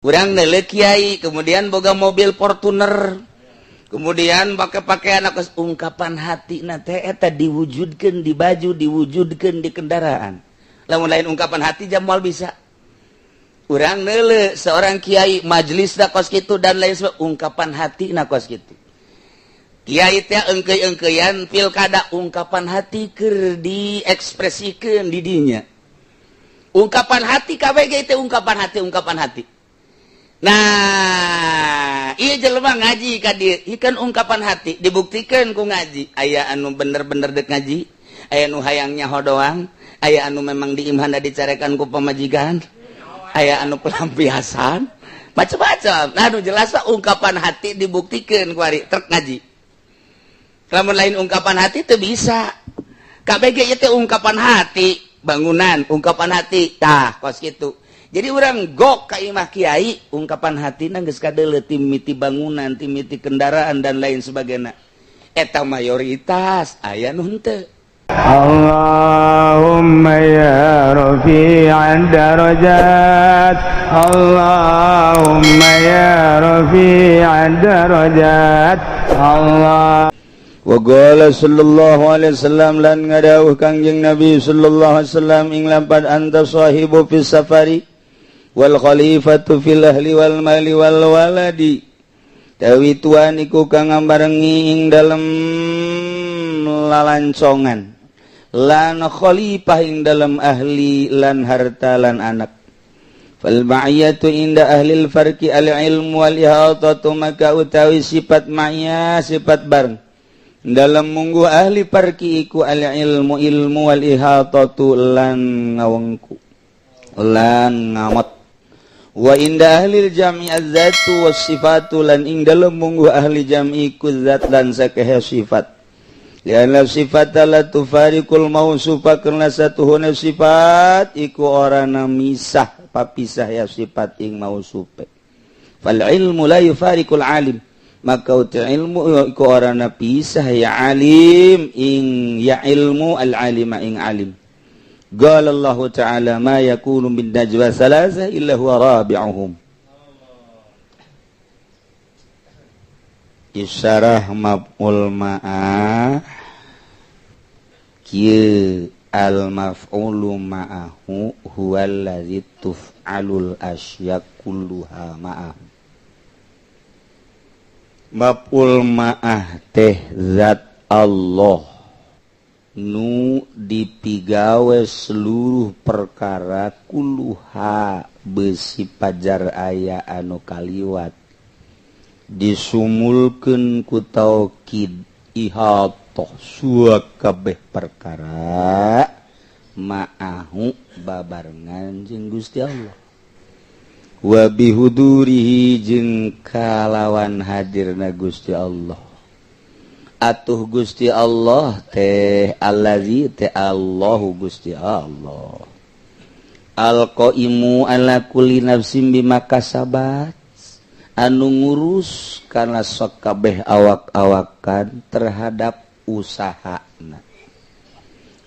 Urang neuleuh kiai, kemudian boga mobil Fortuner, kemudian pakai pakaian ungkapan hatina teh eta diwujudkeun di baju, diwujudkeun di kendaraan. Lamun lain ungkapan hati jam moal bisa. Urang neuleuh seorang kiai majelisna kos kitu dan lain sebagainya, ungkapan hatina kos kitu. Kiai teh engkeuy-engkeuyan pilkada ungkapan hati keur diekspresikeun di dinya. Ungkapan hati kabeh ge teh ungkapan hati. Nah, ieu jelema ngaji ka dieu, ieu ungkapan hati dibuktikan ku ngaji. Aya anu bener-bener deuk ngaji, aya anu hayang nyaho doang, aya anu memang diimhanda dicarekan ku pamajikan, aya anu pelampiasan, macam-macam. Nah, anu jelas ungkapan hati dibuktikan ku ari trek ngaji. Lamun lain ungkapan hati teu bisa. Kabeh ge ieu teh ungkapan hati, bangunan ungkapan hati. Tah, kos kitu. Jadi orang gok ka imah kiai ungkapan hatina geus kadeuleu timiti bangunan, timiti kendaraan dan lain sebagainya. Eta mayoritas aya nu henteu. Allahumma ya rafi'ad darajat, Allahumma ya rafi'ad darajat, Allah. Wa qala sallallahu alaihi wasallam lan ngadawuh Kangjeng Nabi sallallahu alaihi wasallam ing lampad anta sahibu fis safari wal khalifatu fil ahli wal mali wal waladi. Tawi tuan iku kang ngambarengi ing dalem lalancongan lan khalifah ing dalem ahli lan harta lan anak. Fal ma'iyatu inda ahli al farqi al ilmu wal ihatatu maka utawi sifat ma'iyah sifat bareng dalam munggu ahli farqi iku al ilmu wal ihatatu lan ngawengku lan ngamot. Wa inda ahli jami az-zatu was sifatu lan ing dalem munggu ahli jami ku zat lan sakehe sifat. Lianna sifata la tufariqul mausufa karna satuhuna sifat iku orana misah papisah ya sifat ing mausufe. Fal ilmu la yufariqul alim, maka uti ilmu iku orana pisah ya alim ing ya ilmu al alima ing alim. Qala Allah Ta'ala ma yakunu min najwa salasa illa huwa rabi'uhum. Isyarah maf'ul ma'ah kieu al maf'ulu ma'ahu huwa allazi tuf'alul asya kulluha ma'ah. Maf'ul ma'ah teh zat Allah nu dipigawe seluruh perkara kuluha besi pajar aya anu kaliwat disumulkeun ku taukid ihatoh suak kabeh perkara ma'ahu babarengan jeung Gusti Allah wa bihudurihi jeung kalawan hadirna Gusti Allah. Atuh Gusti Allah teh allazi teh Allahu Gusti Allah al-qaimu ala kulli nafsin bima kasabat anu ngurus kana sok kabeh awak-awakan terhadap usahana.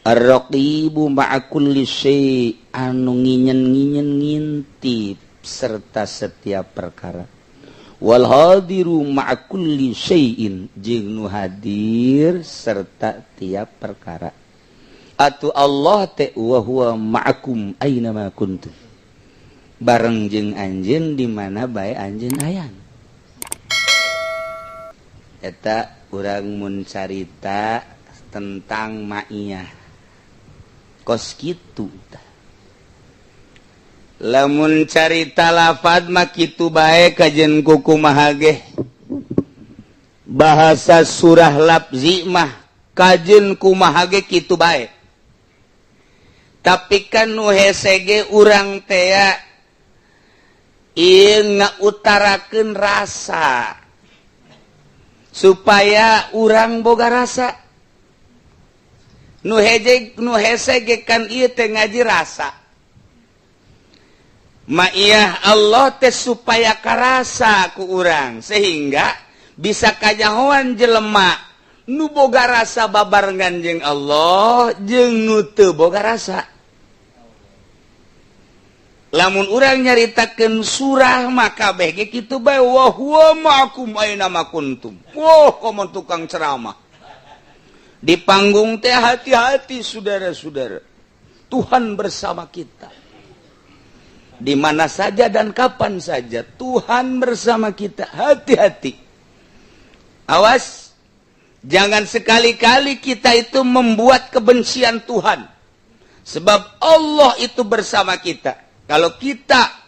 Ar-raqibu ma'a kulli syai anu nginyen-nginyen ngintip serta setiap perkara. Wal hadiru ma'a kulli syai'in jeung nu hadir serta tiap perkara. Atu Allah teh wa huwa ma'akum aina ma kuntum. Bareng jeung anjeun di mana bae anjeun aya. Eta urang mun carita tentang ma'iyah. Kos kitu tah. Lamun carita lafad mah kitu bae kajen kukumaha ge. Bahasa surah lafzi mah kajen kumaha ge kitu bae. Tapi kan nu hese ge urang teh ieu ngautarakeun rasa supaya urang boga rasa. Nu hese ge kan ieu teh ngaji rasa. Ma'iyah Allah teh supaya karasa ku urang sehingga bisa kanyahoan jelema nu boga rasa babarengan jeung Allah jeung nu teu boga rasa. lamun urang nyaritakeun surah maka bege kitu bae wa huwa ma'akum aina ma kuntum. Komo tukang ceramah. Di panggung teh hati-hati saudara-saudara. Tuhan bersama kita. Di mana saja dan kapan saja Tuhan bersama kita. Hati-hati. Awas. Jangan sekali-kali kita itu membuat kebencian Tuhan. Sebab Allah itu bersama kita. Kalau kita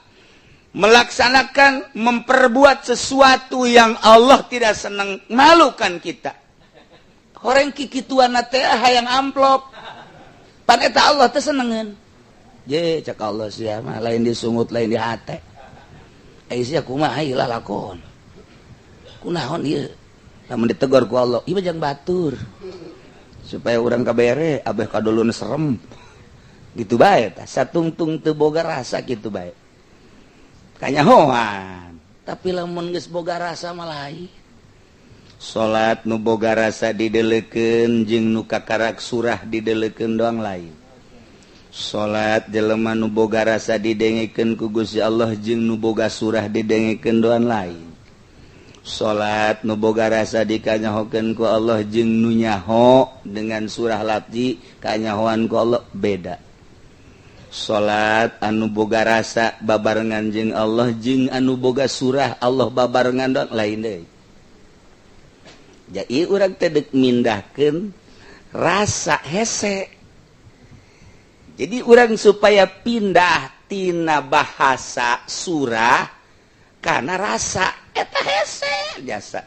melaksanakan, memperbuat sesuatu yang Allah tidak senang, malukan kita. Orang kikituan teh hayang amplop. Pan eta Allah teh senengeun. Je cak Allah sia mah lain disungut lain di hate. Ai sia kumaha ieu lakon. Kunaon ieu? Lamun ditegur ku Allah, ieu jangan batur. Supaya urang kabere abeh kadulun serem. Gitu bae tah, satungtung teu boga rasa kitu bae. Kanyahoan, tapi lamun geus boga rasa mah lain. Salat nu boga rasa dideleukeun jeung nu kakarak surah dideleukeun doang lain. Salat jelema nu boga rasa didengekeun ku Gusti Allah jeung nu boga surah didengekeun doang lain. Salat nu boga rasa dikanyahokeun ku Allah jeung nu nyaho dengan surah lafzi kanyahoan ku Allah beda. Salat anu boga rasa babarengan jeung Allah jeung anu boga surah Allah babarengan doang lain deui. Jadi urang teh deuk mindahkeun rasa hese. Jadi urang supaya pindah tina bahasa surah kana rasa eta hese biasa.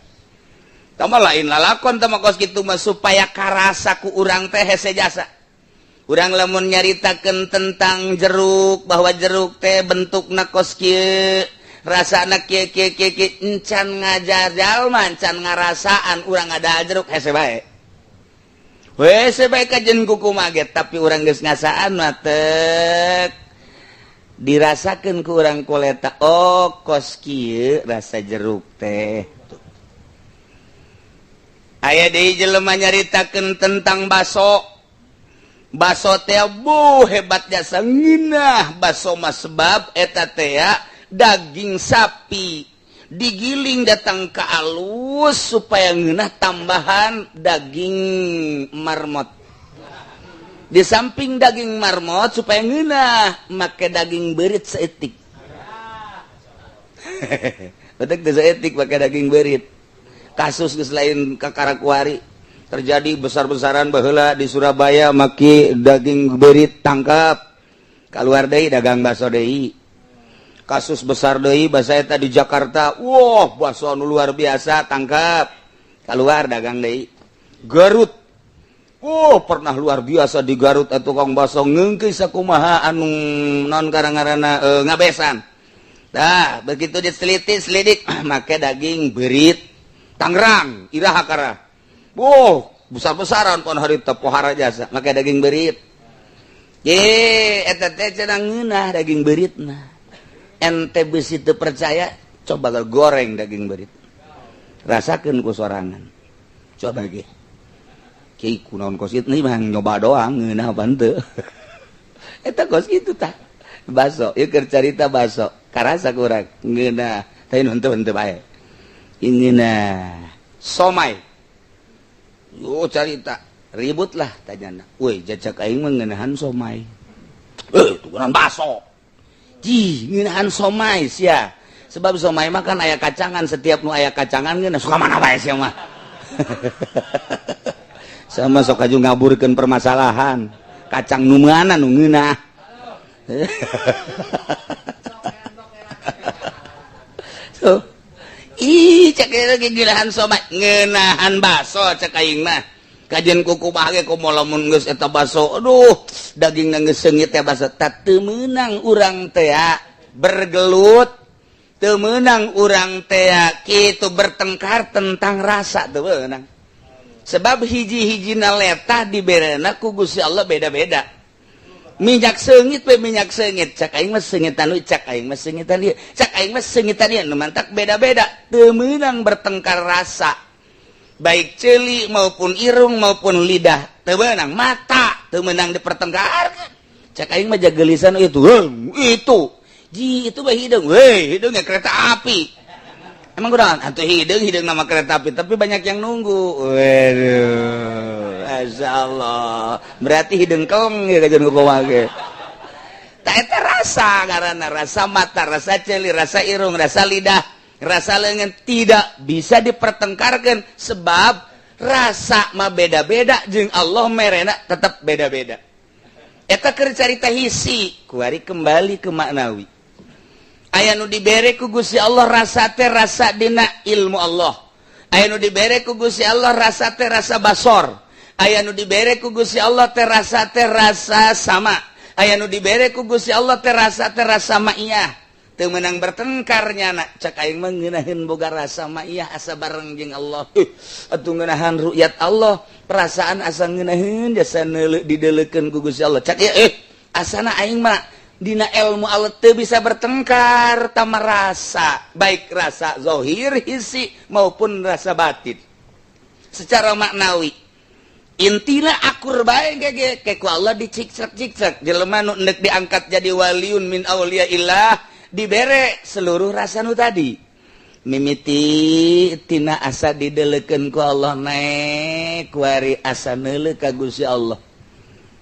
Tama lain lalakon tama kos kitu mah supaya karasa ku urang teh hese jasa. Urang lamun nyaritakeun tentang jeruk bahwa jeruk teh bentukna kos kieu rasana kieu encan ngajajal mah encan ngarasaan urang ada jeruk hese bae. Hese bae kajen kukumaha ge tapi urang geus ngasaan mah teu dirasakeun ku urang koleta oh kos kieu rasa jeruk teh. Aya deui jelema nyaritakeun tentang baso. Baso teh hebat jasa ngeunah baso mah sebab eta teh daging sapi digiling datang ke alus supaya ngeunah tambahan daging marmot. Di samping daging marmot supaya ngeunah make daging beurit saeutik. Betul teh saeutik make daging beurit. Kasus geus lain kakarakuari terjadi besar-besaran baheula di Surabaya maki daging beurit tangkap kaluar deui dagang baso deui. Kasus besar deui basa eta di Jakarta. Wah, baso anu luar biasa tangkap kaluar dagang deui. Garut. Oh, pernah luar biasa di Garut tukang baso ngeungkeun sakumaha anu naon karangarana ngabesan. Tah, begitu diselidik make daging beurit Tangerang, iraha kara. Besar-besaran pon harita pohara jasa make daging beurit. Ye, eta teh cenah ngeunah daging beuritna. Ente beusi teu percaya, coba goreng daging beurit. Rasakeun ku sorangan. Coba ge. Ki kunaon kos kitu mah nyoba doang ngeunah apa henteu. Eta kos kitu tah. Baso, ieu keur carita baso. Karasa ku urang ngeunah, tapi henteu bae. Ingeunah somai. Yo carita ribut lah tanyana. Woi jajak aing mah ngeunahan somai. Tukeran baso. Ji ngeunahan somai sia. Sebab somai mah kan aya kacangan setiap nu aya kacangan geuna suka mana bae sia mah. Sama sok aju ngaburkeun permasalahan. Kacang nu mana nu ngeunah. So, cek lagi ngeunahan somai, ngeunahan baso cek aing mah. Kajen kuku bage komo lamun geus eta baso. Aduh, dagingna geus seungit teh baso. Teu meunang urang teh bergelut. Teu meunang urang teh kitu bertengkar tentang rasa teu meunang. Sebab hiji-hijina letah diberena ku Gusti Allah beda-beda. Minyak seungit we minyak seungit cak aing mah seungitan ieu cak aing mah seungitan ieu cak aing mah seungitan ieu nu mantak beda-beda teu meunang bertengkar rasa baik ceuli maupun irung maupun lidah teu meunang mata teu meunang dipertengkarkeun cak aing mah jagelisan itu Ji itu mah hidung, weh hidungnya kereta api. Emang kurang, atau hidung nama kereta api, tapi banyak yang nunggu. Waduh, Masya Allah. Berarti hidung kong ya kajian kukumak ya. Tak eta rasa, karena rasa mata, rasa celi, rasa irung, rasa lidah, rasa lengan tidak bisa dipertengkarkan sebab rasa mah beda-beda jeung Allah merena tetap beda-beda. Eta keur carita hisi, kuari kembali ke maknawi. Aya nu dibere ku Gusti Allah rasa teh rasa dina ilmu Allah. Aya nu dibere ku Gusti Allah rasa teh rasa basor. Aya nu dibere ku Gusti Allah teh rasa sama. Aya nu dibere ku Gusti Allah teh rasa ma'iyah. Teu meunang bertengkarnya nak cak aing mah ngeunaheun boga rasa ma'iyah asa bareng jeung Allah. Atuh ngeunahan ru'yat Allah, perasaan asa ngeunaheun jasa neuleuh dideuleukeun ku Gusti Allah. Cak ieu asana aing mah dina ilmu Allah teu bisa bertengkar tama rasa, baik rasa zahir hisi maupun rasa batin. Secara maknawi intina akur bae ge ku Allah dicicrek-cicrek jelema nu endek diangkat jadi waliun min auliyaillah dibere seluruh rasa nu tadi. Mimiti tina asa dideuleukeun ku Allah naik kuari asa neuleuh ka Gusti Allah.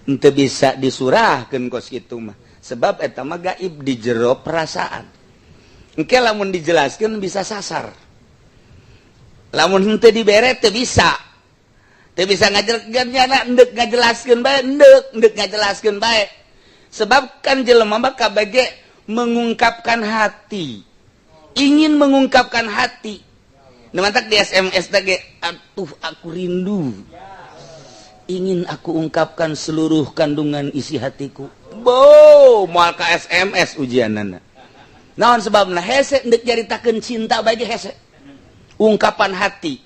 Henteu bisa disurahkeun kos kitu mah. Sebab eta mah gaib di jero perasaan. Engke lamun dijelaskeun bisa sasar. Lamun henteu dibere teu bisa. Teu bisa ngajelaskeun endek ngajelaskeun bae, endek ngajelaskeun bae. Sebab kan jelema mah kabage mengungkapkan hati. Ingin mengungkapkan hati. Nu mantak di SMS teh atuh aku rindu. Ingin aku ungkapkan seluruh kandungan isi hatiku. Moal ka SMS ujianana. Naon sebabna hese endek nyaritakeun cinta bae hese. Ungkapan hati.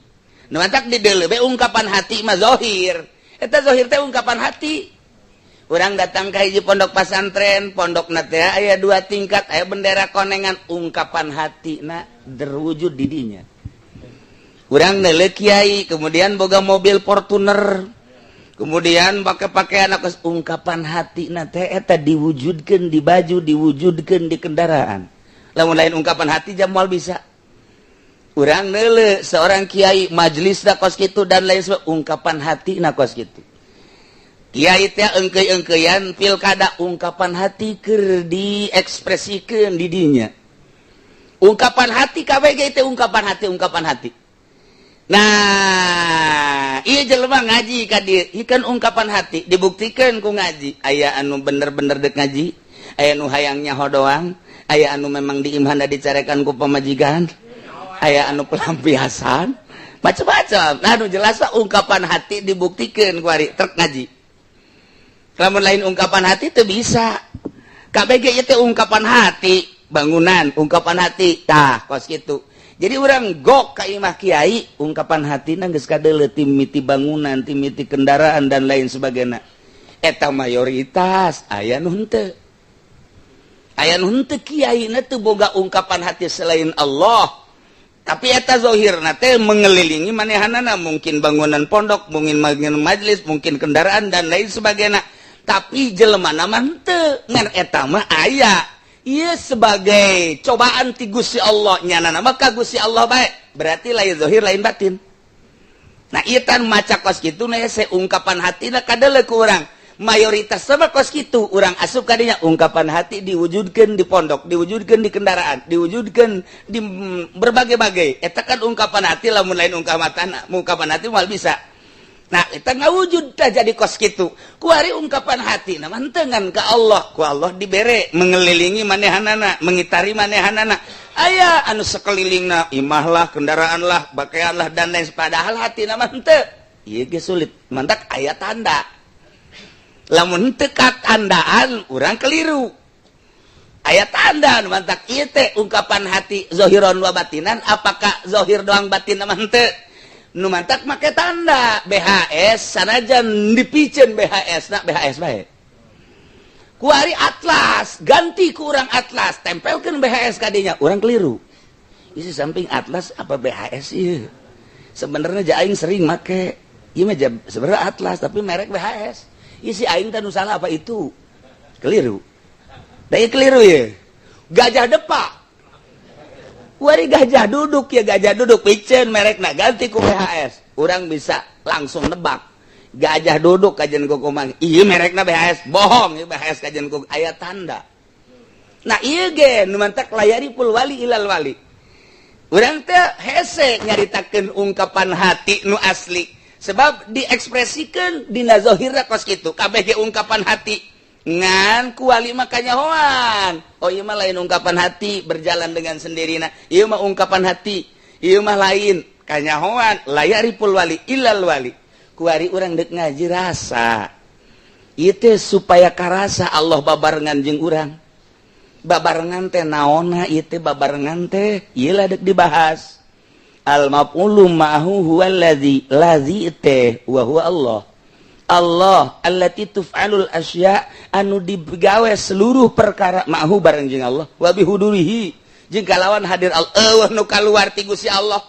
Nu mantak di deuleu be ungkapan hati mah zahir. Eta zahir teh ungkapan hati. Urang datang ka hiji pondok pasantren, pondokna teh aya 2 tingkat, aya bendera konengan, ungkapan hatina terwujud di dinya. Urang neuleuh kiai, kemudian boga mobil Fortuner. Kemudian pakai pakaian ungkapan hati teh eta diwujudkeun di baju, diwujudkeun di kendaraan. Lamun lain ungkapan hati jam moal bisa. Urang neuleuh seorang kiai majelisna kos kitu dan lain sebagainya ungkapan hati kos kitu. Kiai teh engkeuy-engkeuyan pilkada ungkapan hati keur diekspresikeun di dinya. Ungkapan hati kabeh ge teh ungkapan hati. Nah, ieu jelema ngaji ka dieu, ikan ungkapan hati dibuktikeun ku ngaji. Aya anu bener-bener deuk ngaji, aya anu hayang nyaho doang, aya anu memang diimhanda dicarekan ku pamajikan, aya anu pelampiasan, macam-macam. Nah, anu jelas ungkapan hati dibuktikeun ku ari trek ngaji. Lamun lain ungkapan hati teu bisa. KBG ieu teh ungkapan hati, bangunan, ungkapan hati. Tah, kos kitu. Jadi urang gok ka imah kiai, ungkapan hatina geus kadeuleu ti miti bangunan, ti miti kendaraan dan lain sebagainya. Eta mayoritas aya nu henteu. Aya nu henteu kiaina teu boga ungkapan hati selain Allah. Tapi eta zahirna teh mengelilingi manehanana, mungkin bangunan pondok, mungkin majelis, mungkin kendaraan dan lain sebagainya. Tapi jelemana mah henteu, ngan eta mah aya. Ieu sebagai cobaan ti Gusti Allah, nyanana mah ka Gusti Allah bae. Berarti lain zahir lain batin. Nah, ieu tan maca kos kitu na se ungkapan hatina kadeuleu ku urang. Mayoritas sama kos kitu, urang asup ka dinya ungkapan hati diwujudkeun di pondok, diwujudkeun di kendaraan, diwujudkeun di berbagai-bagai. Eta kan ungkapan hati, lamun lain ungkapan hati moal bisa. Nah, eta ngawujud tah jadi kos kitu. Kuari ungkapan hati na mantengan ka Allah, ku Allah dibere mengelilingi manehanana, mengitari manehanana. Aya anu sakelilingna imah lah, kendaraan lah, pakaian lah dan lain padahal hati na henteu. Ieu ge sulit. Mantak aya tanda. Lamun henteu tandaan urang keliru. Aya tanda nu mantak ieu teh ungkapan hati zahiron wa batinan, apakah zahir doang batin mah henteu? Nu mantak make tanda BHS sanajan dipikeun BHS na BHS bae. Kuari atlas, ganti ku urang atlas, tempelkeun BHS ka dinya, urang keliru. Isi samping atlas apa BHS ieu? Sebenarnya aing sering make. Ieu mah sebenarnya atlas tapi merek BHS. Isi aing teh nu salah apa itu? Keliru. Da ieu keliru ye. gajah depak. Wari gajah duduk ya, gajah duduk picen merekna ganti ku BHS. Urang bisa langsung nebak. Gajah duduk kajen ku kumang. Ieu merekna BHS, bohong ieu BHS kajen ku aya tanda. Nah ieu ge nu mantak layari pul wali ilal wali. Urang teh hese nyaritakeun ungkapan hati nu asli. Sebab diekspresikan dina zahirna kos kitu. Kabeh ge ungkapan hati. Ngan ku wali mah kanyahoan. Oh ieu mah lain ungkapan hati berjalan dengan sendirinya. Ieu mah ungkapan hati. Ieu mah lain kanyahoan layari pul wali ilal wali. Ku ari urang deuk ngaji rasa. Ieu teh supaya karasa Allah babarengan jeung urang. Babarengan teh naonna ieu teh babarengan teh ieu lah deuk dibahas. Al maf'ulu ma'hu huwal ladzi teh wa huwa Allah. Allah allati tuf'alul asya anu digawe seluruh perkara ma'hu bareng jeung Allah wa bihudurihi jeung kalawan hadir Allah nu kaluar ti Gusti Allah.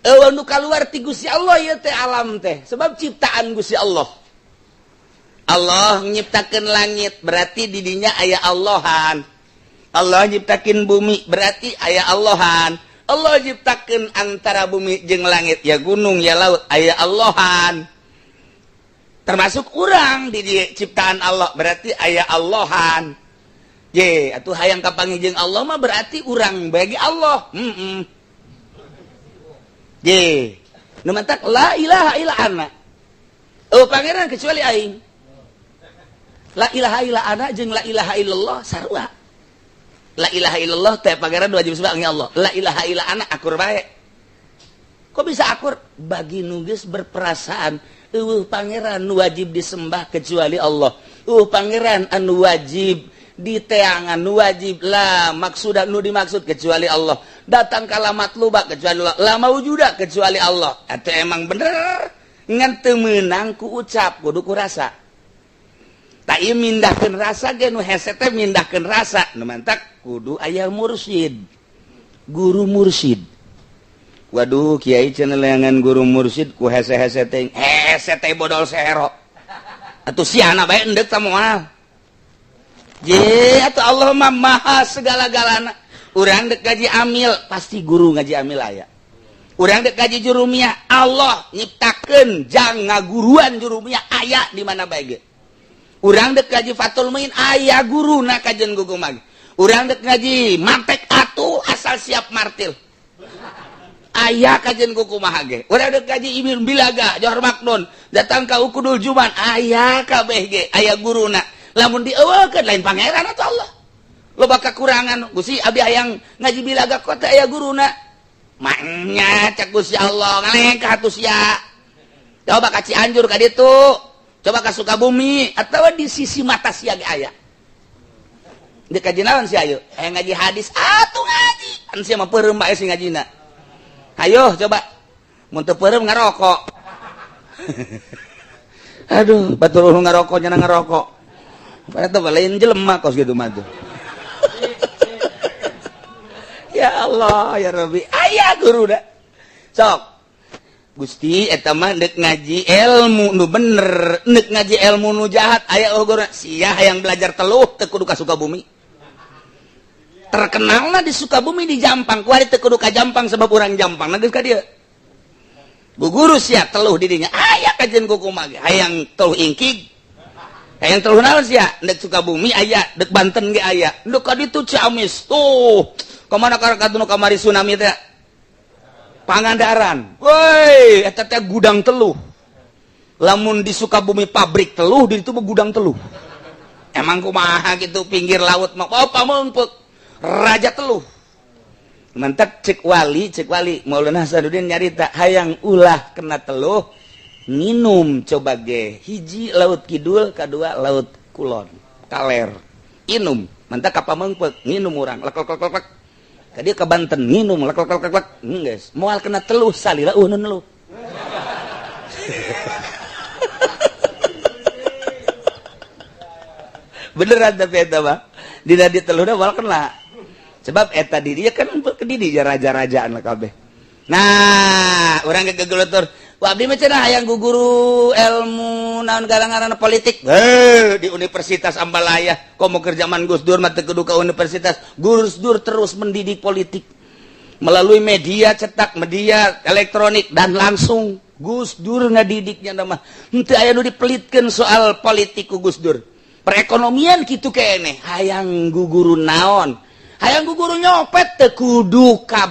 Eueuh nu kaluar ti Gusti Allah ieu teh alam teh sebab ciptaan Gusti Allah. Allah nyiptakeun langit berarti di dinya aya Allahan. Allah nyiptakeun bumi berarti aya Allahan. Allah nyiptakeun antara bumi jeung langit ya gunung ya laut aya Allahan. Termasuk urang di ciptaan Allah berarti aya Allahan. Ye, atuh hayang kapanggih jeung Allah mah berarti urang bagi Allah. Ye, nu mantak la ilaha illa ana. Oh pangeran kecuali aing. La ilaha illa ana jeung la ilaha illallah sarua. La ilaha illallah teh pangeran wajib sembah ka Allah. La ilaha illa ana akur bae. Kok bisa akur? Bagi nu geus berperasaan pangeran nu wajib disembah kecuali Allah. Pangeran anu wajib diteangan nu wajib la maksud nu dimaksud kecuali Allah. Datang kala matluba kecuali Allah. La maujuda kecuali Allah. Atuh emang bener ngan teu meunang ku ucap kudu ku rasa. Tak ieu mindahkeun rasa ge nu hese teh mindahkeun rasa. Nu mantak kudu aya mursyid. Guru mursyid. Waduh kiai cenah leangan guru mursyid ku hese-hese teh. Hese teh bodol sehero. Atuh siana bae endek tah moal. Je atuh Allah mah maha segala-galana. Urang dek gaji amil pasti guru ngaji amil aya. Urang dek gaji jurumiyah Allah nyiptakeun jang ngaguruan jurumiyah aya di mana bae ge. Urang dek gaji fatul muin aya guruna kajen gugumag. Urang dek gaji mantek atuh asal siap martil. Ayah kajian kukumaha ge. Urang dek kaji Ibnu Bilaga, Johar Maknun, datang ka Ukudul Juman, ayah kabeh ge, aya guruna. Lamun dieuwekeun lain pangeran atuh Allah. Loba kakurangan, Gusti abi hayang ngaji Bilaga kota aya guruna. Manya cak Gusti Allah, ngaleng ka atuh sia. Coba ka Cianjur ka ditu, coba ka Sukabumi atawa di sisi mata sia ge aya. Di kaji naon sia ayeuna? Hayang ngaji hadis, atuh ngaji. An sia mah peureum bae sing ngajina. Ayo coba muntah perem ngerokok. Aduh batur ulu ngerokoknya ngerokok. Pada tuh lain jelema kos gitu mah tuh. Ya Allah ya Rabbi aya guru dah. Sok Gusti eta mah deuk ngaji ilmu nu bener, deuk ngaji ilmu nu jahat aya guru sia hayang belajar teluh teu kudu ka Sukabumi. Terkenalna di Sukabumi di Jampang ku ari teu kudu ka Jampang sebab urang Jampang geus ka dieu. Bu guru sia teluh di dinya aya kajen kukumaha ge hayang teluh ingkig. Hayang teluh naon sia deuk Sukabumi aya deuk Banten ge aya deuk ka ditu Ciamis tuh kamana karakatuna kamari tsunami teh Pangandaran. Woi eta teh gudang teluh. Lamun di Sukabumi pabrik teluh di ditu gudang teluh. Emang kumaha gitu pinggir laut mah apa meungpeuk Raja teluh. Mantap cek wali Maulana Hasanuddin nyarita hayang ulah kena teluh minum coba ge hiji laut kidul kadua laut kulon kaler inum mantap kapameungpeuk nginum urang lek kadieu ka Banten nginum lek geus moal kena teluh salila nu neluh. Beneran tapi eta mah dina di teluhna moal kena. Sebab eta di dia kan kedidi raja-rajaan lah kabeh. Nah, urang gegelutur Abdi mah cenah hayang guguru ilmu naon ngaranna politik. Di Universitas Ambalaya. Komo keur zaman Gus Dur mah teu kudu ka universitas. Gus Dur terus mendidik politik melalui media cetak, media elektronik dan langsung. Gus Dur ngadidiknya mah henteu aya nu dipelitkeun soal politik ku Gus Dur. Perekonomian kitu keneh hayang guguru naon? Hayang guguru nyopet teu kudu ka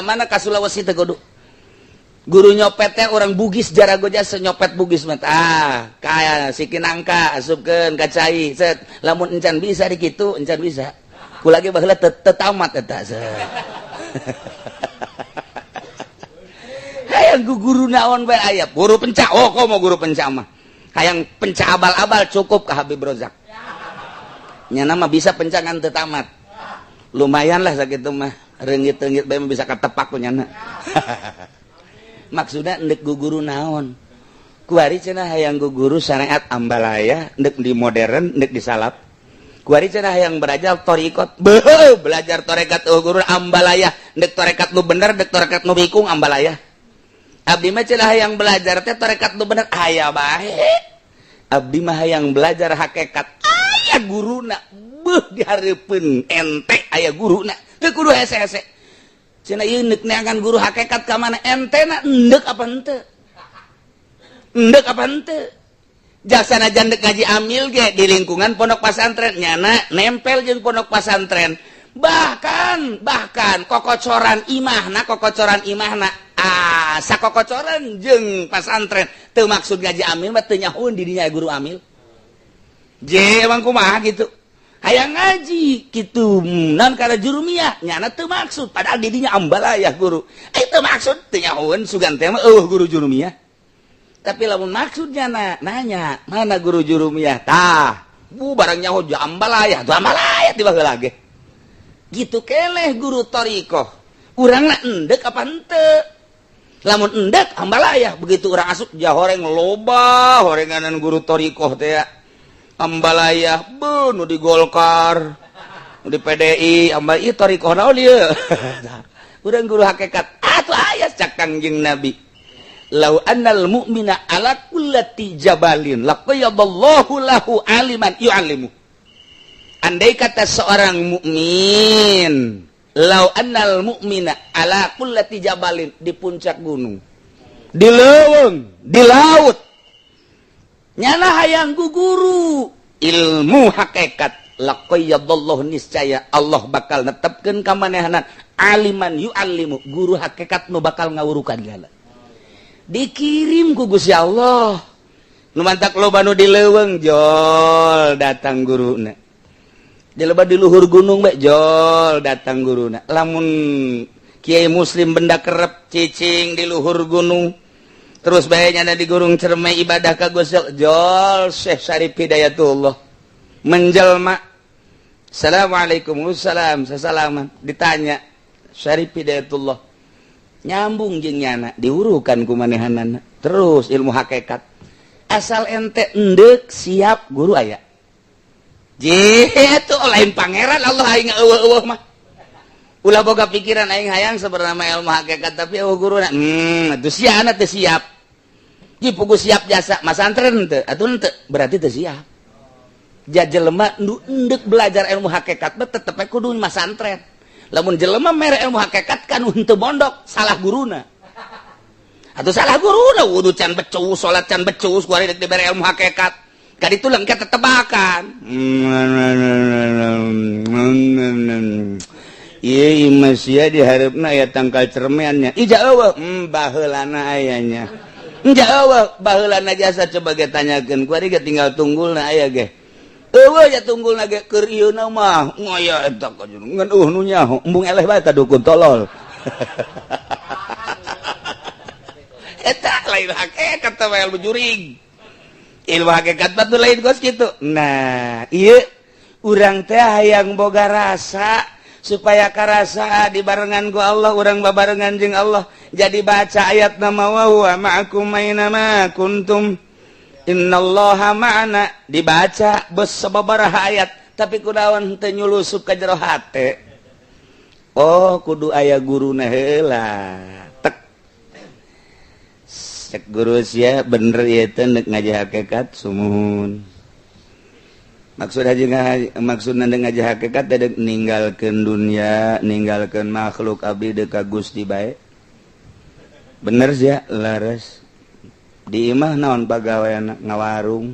mana ka Sulawesi teu kudu. Guru nyopet teh orang Bugis jarago jasa nyopet Bugis mah kaya si kinangka asupkeun ka cai set lamun encan bisa di kitu encan bisa ku lagi baheula teu tamat eta set hayang guru naon bae aya guru penca komo guru penca mah hayang penca abal-abal cukup ka Habib Rozak nya nama bisa penca ngan teu tamat lumayan lah sakitu mah reungit-reungit bae bisa katepak ku nyana maksudnya ndek guguru naon kuari cenah hayang guguru syariat Ambalaya ndek di modern ndek di salap kuari cenah hayang belajar thariqat belajar tarekat guru Ambalaya ndek tarekat nu bener ndek tarekat nu bikung Ambalaya abdi mah cenah hayang belajar teh tarekat nu bener aya bae abdi mah hayang belajar hakikat aya guruna dihareupeun ente aya guruna teu kudu hese-hese cenah ieu neuk neangan guru hakikat ka mana entena endek apa henteu endek apa henteu jasana jandek ngaji amil ge di lingkungan pondok pesantren nyana nempel jeung pondok pesantren bahkan kokocoran imahna sakokocoran jeung pesantren teu maksud ngaji amil mah teu nyahoeun di dinya guru amil je emang kumaha gitu hayang ngaji gitu naon kana jurumiyah nyana teu maksud padahal di dinya Ambalaya guru teu maksud teu nyahoeun sugan teh mah guru jurumiyah tapi lamun maksudnya nanya mana guru jurumiyah tah barang nyaho di Ambalaya ti baheula ge gitu keleh guru thariqah urangna endek apa henteu lamun endek Ambalaya begitu urang asup jahoreng loba horenganan guru thariqah teh Ambalaya nu di Golkar nu di PDI Ambalaya ieu thariqah naon ieu urang guru hakikat atuh aya cak Kangjeng Nabi lau annal mu'mina ala kullati jabalin laqayyadallahu lahu aliman yu'allimu andai kata seorang mukmin lau annal mu'mina ala kullati jabalin di puncak gunung di leuweung di laut nyana hayang guguru ilmu hakikat laqayyadallahu niscaya Allah bakal netepkeun ka manehna aliman yu'allimu guru hakikat nu bakal ngawurukan gala dikirim ku Gusti Allah nu mantak loba nu di leuweung jol datang guruna di loba di luhur gunung bae jol datang guruna lamun kiai muslim benda kerep cicing di luhur gunung terus bae nyana di gurung cermai ibadah ka Gusti jol Syekh Syarif Hidayatullah menjelma assalamualaikum wassalam sasalaman ditanya Syarif Hidayatullah nyambung jeung nyana diurukan ku manehanana terus ilmu hakikat asal ente endek siap guru aya jitu lain pangeran Allah aing eueuh mah ulah boga pikiran aing hayang sabernama ilmu hakikat tapi guruna atuh siana teu siap ji pugu siap jasa masantren teu atuh teu berarti teu siap jelema nu endek belajar ilmu hakikat mah tetep kudu masantren lamun jelema mere ilmu hakikat kan henteu mondok salah guruna atuh salah guruna wudu can becus salat can becus kuari dek dibere ilmu hakikat ka ditu lengket tetebakan ieu imah sia di hareupna aya tangkal cermeannya ija eueuh baheulana ayanya ija eueuh baheulana jasa coba ge tanyakeun kuari ge tinggal tunggulna aya ge eueuh ya tunggulna ge keur ieuna mah ngoya eta ka ngan nu nyaho embung eleh bae ta dukun tolol eta lain hakikat teh ilmu jurig ilmu hakikat batu lain gos kitu nah ieu urang teh hayang boga rasa supaya karasa dibarengan ku Allah urang babarengan jeung Allah jadi baca ayat nama wa huwa ma'akum aina ma kuntum innallaha ma'ana dibaca beus sababaraha ayat tapi kunaon teu nyulusup ka jero hate oh kudu aya guruna heula tek cek guru sia bener ieu teh ngaji hakikat sumuhun maksudna ngaji hakikat teh ninggalkeun dunia ninggalkeun makhluk abdi deuk ka Gusti bae bener sia laras di imah naon pagaweana ngawarung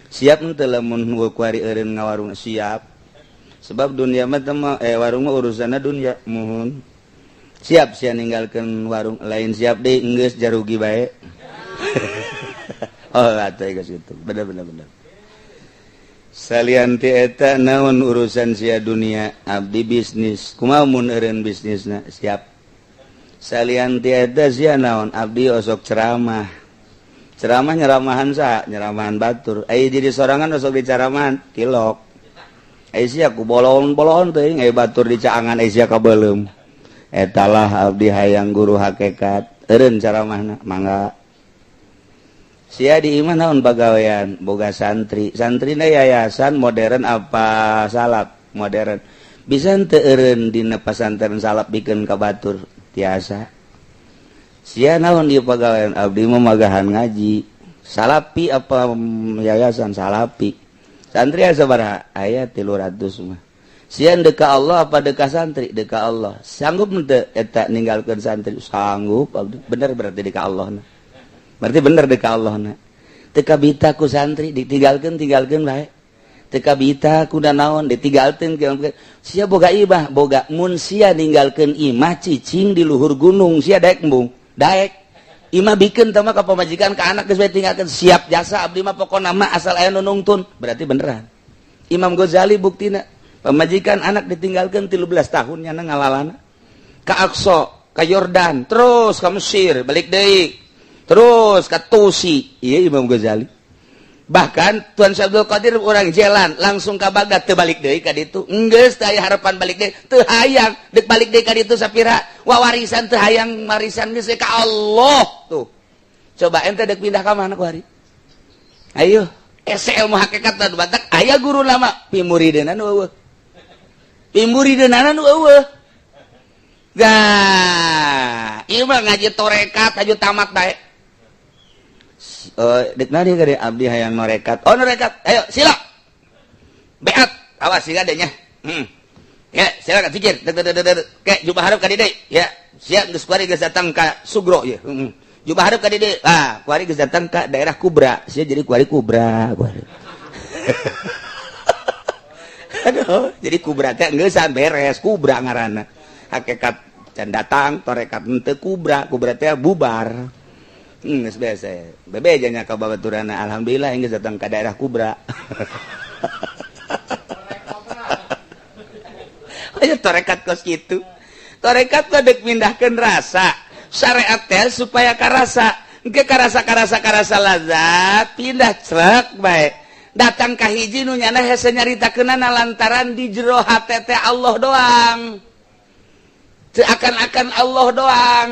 siap henteu lamun kuari eureun ngawarung siap sebab dunia mah warung mah urusanna dunia muhun siap sia ninggalkeun warung lain siap deui geus jarugi bae oh atuh geus kitu bener salian ti eta naon urusan sia dunia abdi bisnis kumaha mun eureun bisnisna siap salian ti eta sia naon abdi osok ceramah nyeramahan nyeramahan batur aya jadi sorangan osok dicaramahan kilok aya sia ku bolon teuing aya batur dicaangan aya sia kabeulem eta lah abdi hayang guru hakikat eureun caramahna mangga sia di imah naon pagawean boga santrina yayasan modern apa salap modern bisa teu eureun dina pasantren salap bikeun ka batur tiasa sia naon ieu pagawean abdi mah magahan ngaji salapi apa yayasan salapi santri aya sabaraha aya 300 mah sia deuk ka Allah apa deuk ka santri deuk ka Allah sanggup teu eta ninggalkeun santri sanggup abdi bener berarti deuk ka Allahna berarti bener deuk ka Allahna teu kabita ku santri ditinggalkeun bae teu kabita ku naon ditinggalkeun sia boga imah boga mun sia ninggalkeun imah cicing di luhur gunung sia daek embung daek imah bikeun teh mah ka pamajikan ka anak geus bae tinggalkeun siap jasa abdi mah pokona mah asal aya nu nungtun berarti beneran Imam Ghazali buktina pamajikan anak ditinggalkeun 13 tahun nya ngalalana ka Aqsa ka Yordan terus ka Mesir balik deui terus ka Tusi ieu Imam Ghazali bahkan Tuan Abdul Qadir orang jalan langsung ka Baghdad teu balik deui ka ditu geus teu aya harapan balik deui teu hayang deuk balik deui ka ditu sapira wawarisan teu hayang warisan geus ka Allah tuh coba ente deuk pindah ka mana ku hari ayo ese ilmu hakikat dan batak aya guru lama pimurideuna nu eueuh gah ieu mah ngaji torekat aju tamat bae dek nadi kade abdi hayang norekat norekat ayo sila beat awas siga deh nya ya silakan pikir ke jubah hareup ka dieu ya siap geus kuari geus datang ka Sugro ya jubah hareup ka dieu kuari geus datang ka daerah Kubra sia jadi kuari Kubra aduh jadi Kubra teh geus beres Kubra ngaranna hakikat can datang torekat henteu Kubra teh bubar geus biasa bebe aja nya ka babaturana alhamdulillah geus datang ka daerah Kubra aya torekat kos kitu torekat mah deuk mindahkeun rasa syariat teh supaya karasa engke karasa lazat pindah crek bae datang ka hiji nu nyana hese nyaritakeunana lantaran di jero hate teh Allah doang seakan-akan Allah doang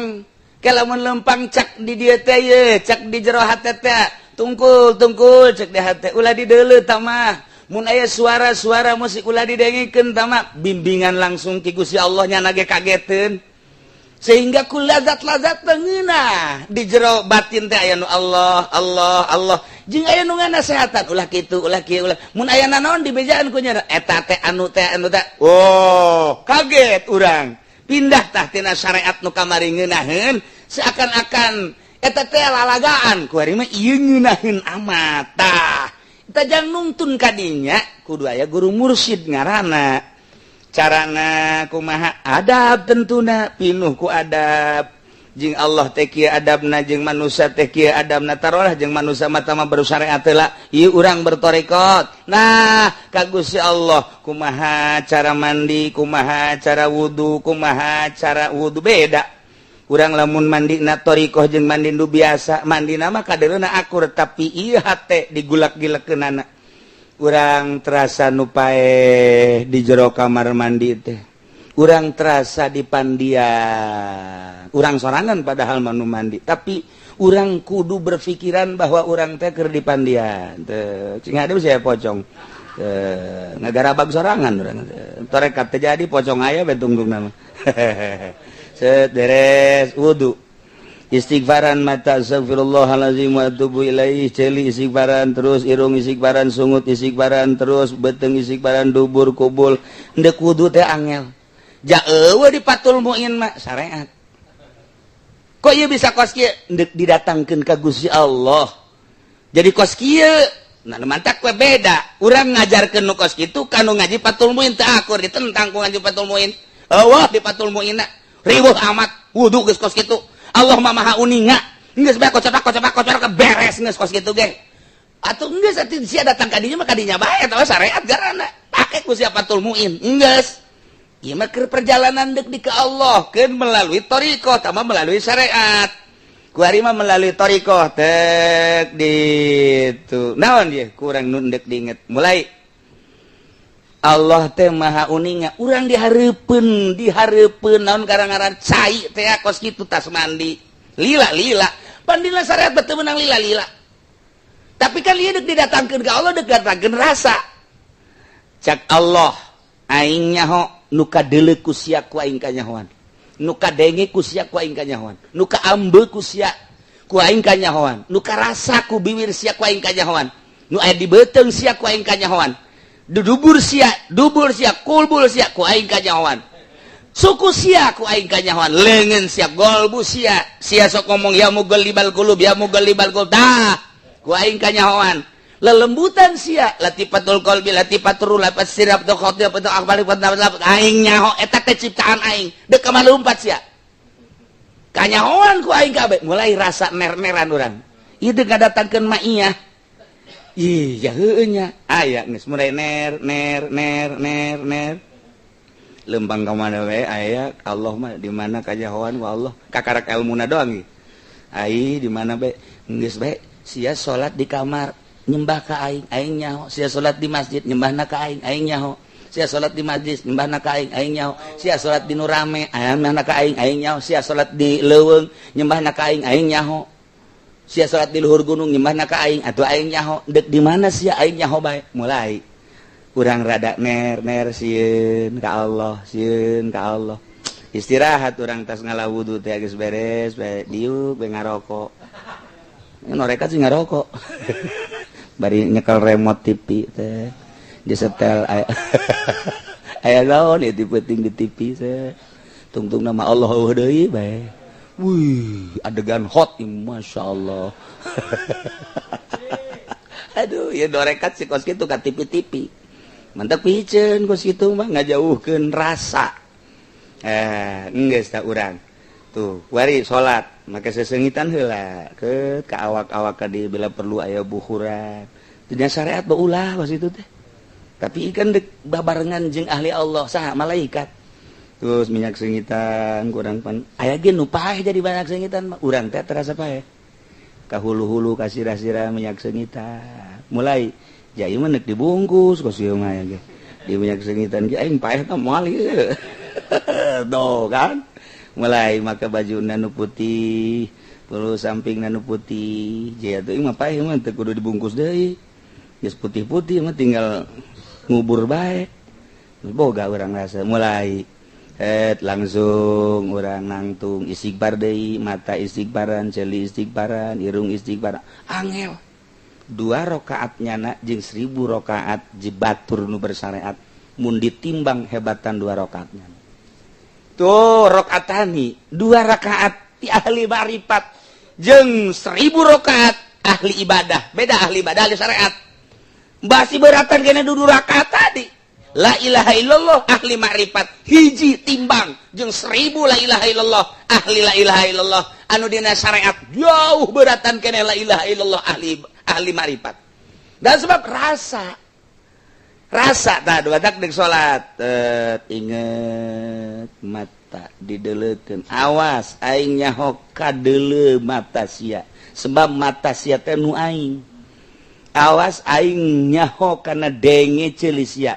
kalamun lempang cak di dieu teh ye cak di jero hate teh tungkul cek di hate ulah di deuleu tamah mun aya suara musik ulah didengikeun tamah bimbingan langsung ti Gusti Allah nya nage kageteun sehingga ku lazat-lazat teungeunah di jero batin teh aya nu Allah jeung aya nu nganasehatan ulah kitu ulah kieu ulah mun aya naon di bejaan ku nya eta teh anu teh oh kaget urang pindah tah tina syariat nu kamari ngeunaheun seakan-akan eta teh lalagaan ku ari mah ieu ngeunaheun amat tah eta jang nungtun ka dinya kudu aya guru mursyid ngaranna carana kumaha adab tentuna pinuh ku adab jeung Allah teh kieu adabna jeung manusia teh kieu adabna tarolah jeung manusia mata mah baru syariat teh lah ieu urang bertorekot nah ka Gusti Allah kumaha cara mandi kumaha cara wudu kumaha cara wudu beda urang lamun mandina torikoh jeung mandi nu biasa mandina mah kadeurna akur tapi ieu hate digulak-gilekeunana urang terasa nu pae di jero kamar mandi teh urang terasa di pandian urang sorangan padahal manu mandi tapi urang kudu berpikiran bahwa urang teh keur di pandian teu cing hade saya pocong ngagarabag sorangan urang torekat teh jadi pocong aya bae tungtungna mah set beres wudu istighfaran mata astagfirullahalazim wa atubu ilaih, celi istighfaran terus, irung istighfaran, sungut istighfaran terus, beteng istighfaran, dubur kubul, ndek wudu teh angel. Ja eueuh di patul muin mah syariat. Kok ieu bisa kos kieu? Ndek didatangkeun ka Gusti Allah. Jadi kos kieu nah mantak we beda. Urang ngajarkeun nu kos kitu kanu ngaji patul muin teu akur ditentang ku ngaji patul muin. Eueuh di patul muinna riweuh amat wudu geus kos kitu. Allah mah maha uninga. Geus bae kocak beres geus kos kitu ge. Atuh geus atuh sia datang ka dinya mah ka dinya bae eta syariat garana. Pake ku sia patul muin. Geus. Ieu mah keur perjalanan deuk di ka Allah keun melalui thariqah tama melalui syariat. Kuari mah melalui thariqah tek ditu. Naon ieu kurang nu deuk diinget. Mulai Allah teh maha uninga. Urang dihareupeun naon ngaran cai teh kos kitu tas mandi. Lila. Pandina syariat beuteung meunang lila. Tapi kan ieu deuk didatangkeun ka Allah deuk datangkeun rasa. Cak Allah aing nyaho nu kadeuleu ku sia ku aing kanyahoan. Nu kadenge ku sia ku aing kanyahoan. Nu kaambe ku sia ku aing kanyahoan. Nu karasa ku bibir sia ku aing kanyahoan. Nu aya di beuteung sia ku aing kanyahoan. Dubur sia, kulbul sia ku aing kanyahoan. Suku sia ku aing kanyahoan. Leungeun sia, golbu sia. Sia sok ngomong ya mugol libal qulub, dah. Ku aing kanyahoan. Lelembutan sia, latifatul qalbi, latifatul ruh, lapat sirap tu khotib, tu akbali, aing nyaho eta teh ciptaan aing. Deuk ka malumpat sia. Kanyahoan ku aing kabeh, mulai rasa ner-neran urang. Ieu deuk ngadatangkeun ma'iyah. Iya heueuh nya. Aya geus mulai ner. Lempang ka mana we aya Allah mah di mana kanyahoan ku Allah. Kakarak ilmuna doang ieu. Ai di mana be? Geus bae sia salat di kamar. Nyembah ka aing nyaho. Sia salat di masjid nyembahna ka aing nyaho. Sia salat di masjid nyembahna ka aing nyaho. Sia salat di nu rame nyembahna ka aing nyaho. Sia salat di leuweung nyembahna ka aing nyaho. Sia salat di luhur gunung nyembahna ka aing atuh aing nyaho. Deuk di mana sia aing nyaho bae? Mulai urang rada ner sieun ka Allah, Istirahat urang tas ngalawudu teh geus beres bae diuk bae ngarokok. Noreka sih ngarokok. Bari nyekel remote TV teh disetel aya naon ieu ti penting di TV teh tungtung nama Allah deui bae. Wih adegan hot masyaallah. Aduh ieu dorekat si kos kitu ka TV mantap piceun kos kitu mah ngajauhkeun rasa geus tah urang tuh wari salat make sesengitan heula ke awak-awak ka dieu bila perlu aya buhuran tidak syariat beulah kos itu teh tapi ikan deuk babarengan jeung ahli Allah saha malaikat terus minyak sengitan kurang pan aya ge nu paeh jadi banyak sengitan mah urang teh terasa paeh ka hulu-hulu ka sirah-sirah minyak sengitan mulai jadi mah neuk dibungkus kos ieu mah ge di minyak sengitan ge aing paeh tah moal ieu doh kan mulai maka baju nu putih terus samping nu putih jadi atuh mah paeh mah teu kudu dibungkus deui geus putih-putih mah tinggal ngubur bae boga urang rasa mulai langsung urang nangtung istighfar deui mata istighfaran celi istighfaran irung istighfaran angel 2 rakaat nyana jeung 1000 rakaat jibatur nu bersyariat mun ditimbang hebatan 2 rakaatnya tuh rakaatani 2 rakaat ti ahli ma'rifat jeung 1000 rakaat ahli ibadah beda ahli ibadah ahli syariat basi beratan kena 2 rakaat tadi la ilaha illallah ahli ma'rifat hiji timbang jeung 1000 la ilaha illallah ahli la ilaha illallah anu dina syariat jauh beratan kena la ilaha illallah ahli ma'rifat dan sebab rasa tah duadak deuk salat inget mata dideleukeun awas aing nyaho kadeuleu mata sia sebab mata sia teh nu aing awas aing nyaho kana denge ceuli sia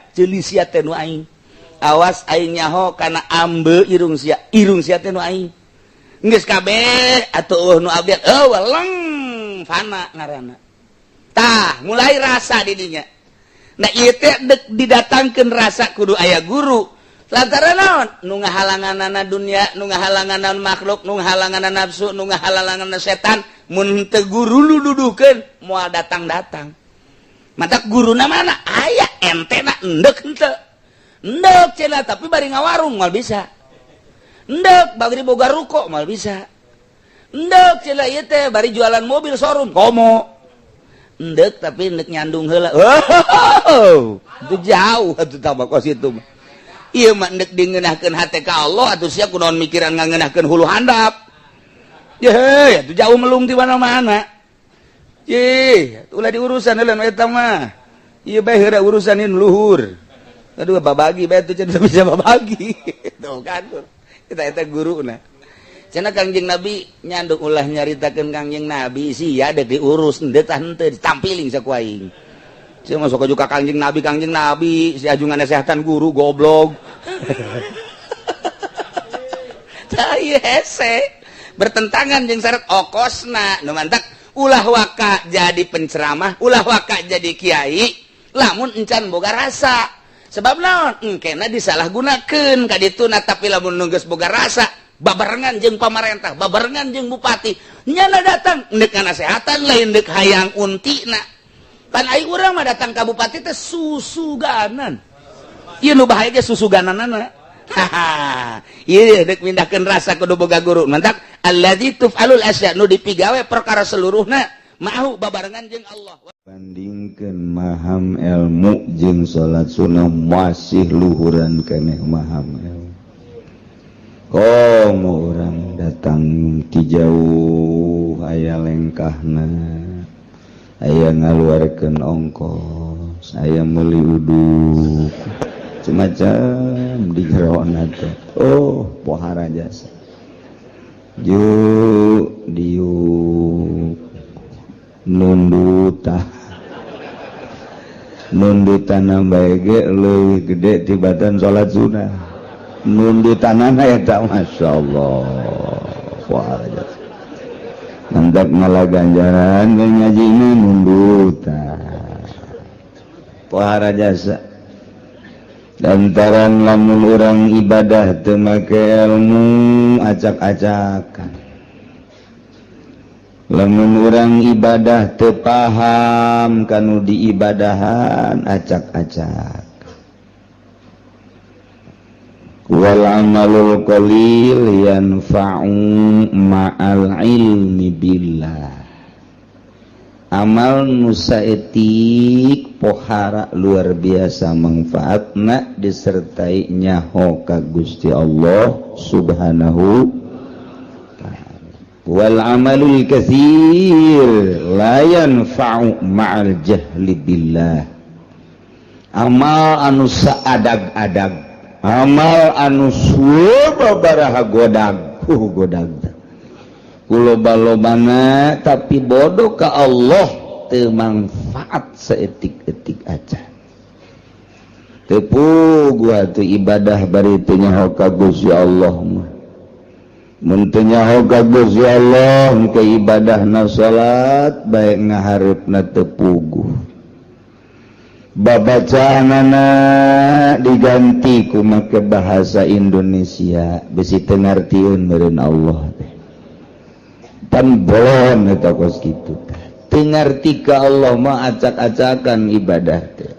teh nu aing awas aing nyaho kana ambe irung sia teh nu aing geus kabeh atuh nu abdi weleng fana ngaranna tah mulai rasa di dinya. Nah ieu teh didatangkeun rasa kudu aya guru lantaran naon nu ngahalanganana dunia nu ngahalanganan makhluk nu ngahalanganan nafsu nu ngahalanganan setan mun teu guru lu duduhkeun moal datang-datang mata guruna mana aya entena endek henteu endek cenah tapi bari ngawarung moal bisa endek bari boga ruko moal bisa endek cenah ieu teh bari jualan mobil showroom komo endek tapi endek nyandung heula oh itu jauh atuh tabakos itu mah iya mah endek dingeunahkeun hate ka Allah atuh sia kunaon mikiran ngangeunahkeun hulu handap ya itu jauh melung di mana-mana ye ulah diurusan heula eta mah ieu bae heura urusan ieu luhur aduh babagi bae teh bisa babagi tuh kan kita eta guruna cenah Kangjeng Nabi nyandung ulah nyaritakeun Kangjeng Nabi sia deuk diurus endeu tah henteu ditampiling saku aing sia masuk ka Kangjeng Nabi si ajungan nasehatan guru goblok tah ieu hese bertentangan jeung syarat okosna nu mantak ulah waka jadi penceramah ulah waka jadi kiai lamun encan boga rasa sebab naon engkena disalahgunakeun ka dituna tapi lamun geus boga rasa babarengan jeung pamarentah babarengan jeung bupati nyana datang endek nasehatan lain deuk hayang untina pan aing urang mah datang ka bupati teh susuganan ieu nu bahaya ge susugananana haha ieu deuk mindahkeun rasa kudu boga guru mantap alladzi tuf'alul asya nu dipigawe perkara seluruhna mau babarengan jeung Allah bandingkeun maham ilmu jeung salat sunah masih luhuran keneh maham ilmu komo urang datang ti jauh aya lengkahna aya ngaluarkeun ongkos aya meuli uduk semacam di jeroana teh oh pohara jasa juk diuk nundutana bae ge leuwih gede tibatan salat sunah nundutanana eta masyaallah pohara jasa mantap ngalah ganjaran ngajina nundutan pohara jasa lantaran lamun urang ibadah teu make ilmu acak-acakan lamun urang ibadah teu paham kanu diibadahan acak-acak wal amalul qalil yanfa'u ma'al ilmi billah amal nusaetik pohara luar biasa manfaatna disertai nyaho ka Gusti Allah subhanahu ta'ala wal amalul katsir la yanfa'u ma'al jahli billah amal anu saadag-adag amal anu sababaraha godag loba-lobana tapi bodoh ka Allah teu manfaat saeutik-eutik aja teu puguh atuh ibadah bari teu nyaho ka Gusti Allah mah mun teu nyaho ka Gusti Allah ke ibadahna salat bae ngaharepna teu puguh babacaanana diganti ku make bahasa Indonesia bisi teu ngartieun meureun Allah teh tan bolon eta kos kitu teu ngarti ka Allah mah acak-acakan ibadah teh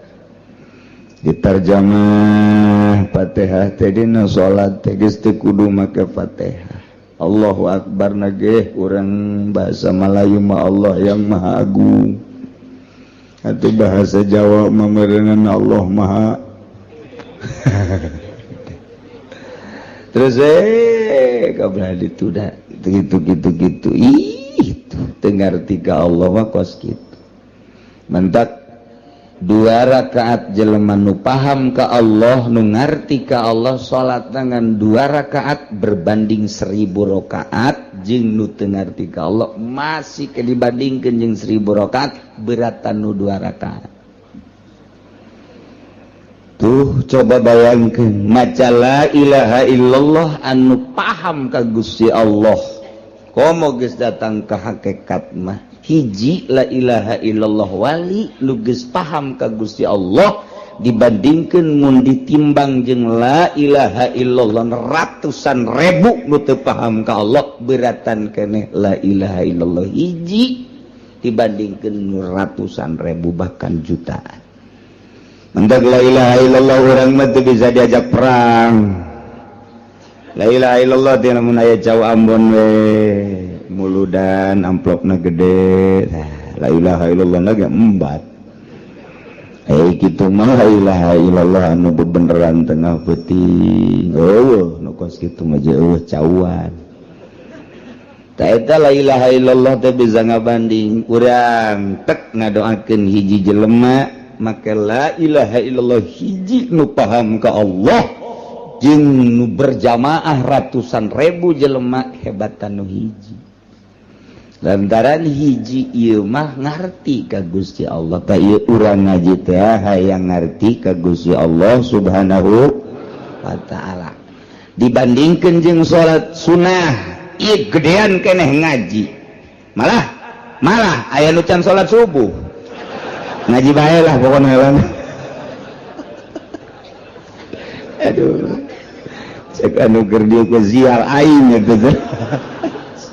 ditarjamah Fatihah teh dina salat teh geus teu kudu make Fatihah Allahu akbar nage urang bahasa Melayu mah Allah yang maha agung atuh bahasa Jawa mah meureunna Allah maha terus kabeh ditu da gitu itu tengarti ka Allah mah kos kitu mentak 2 rakaat jelema nu paham ka Allah nu ngarti ka Allah salat dengan 2 rakaat berbanding 1000 rakaat jeung nu teu ngarti ka Allah masih ke dibandingkeun jeung 1000 rakaat beratan nu 2 rakaat tuh coba bayangkeun maca la ilaha illallah anu paham ka Gusti Allah komo geus datang ka hakikat mah hiji la ilaha illallah wali nu geus paham ka Gusti Allah dibandingkan mun ditimbang jeung la ilaha illallah ratusan ribu nu teu paham ka Allah beratan keneh la ilaha illallah hiji dibandingkan nu ratusan ribu bahkan jutaan. Mendak la ilaha illallah urang mah teu bisa diajak perang. La ilaha illallah teh lamun aya jauh Ambon we muludan amplopna gede. La ilaha illallah lagi embat. Kitu mah la ilaha illallah anu bebeneran tengah peuting. Nu kos kitu mah eueuh cauan. Ta eta la ilaha illallah teh bisa ngabanding urang tek ngadoakeun hiji jelema make la ilaha illallah hiji nu paham ka Allah jeung nu berjamaah ratusan ribu jelema hebatan nu hiji. Lantaran hiji ieu mah ngarti ka Gusti Allah. Ta ieu urang ngaji teh hayang ngarti ka Gusti Allah Subhanahu wa taala. Dibandingkeun jeung salat sunah, ieu gedean keneh ngaji. Malah aya nu can salat subuh. Ngaji bae lah pokona hewan. Aduh. Cek anu keur dieu ke ziar aing eta.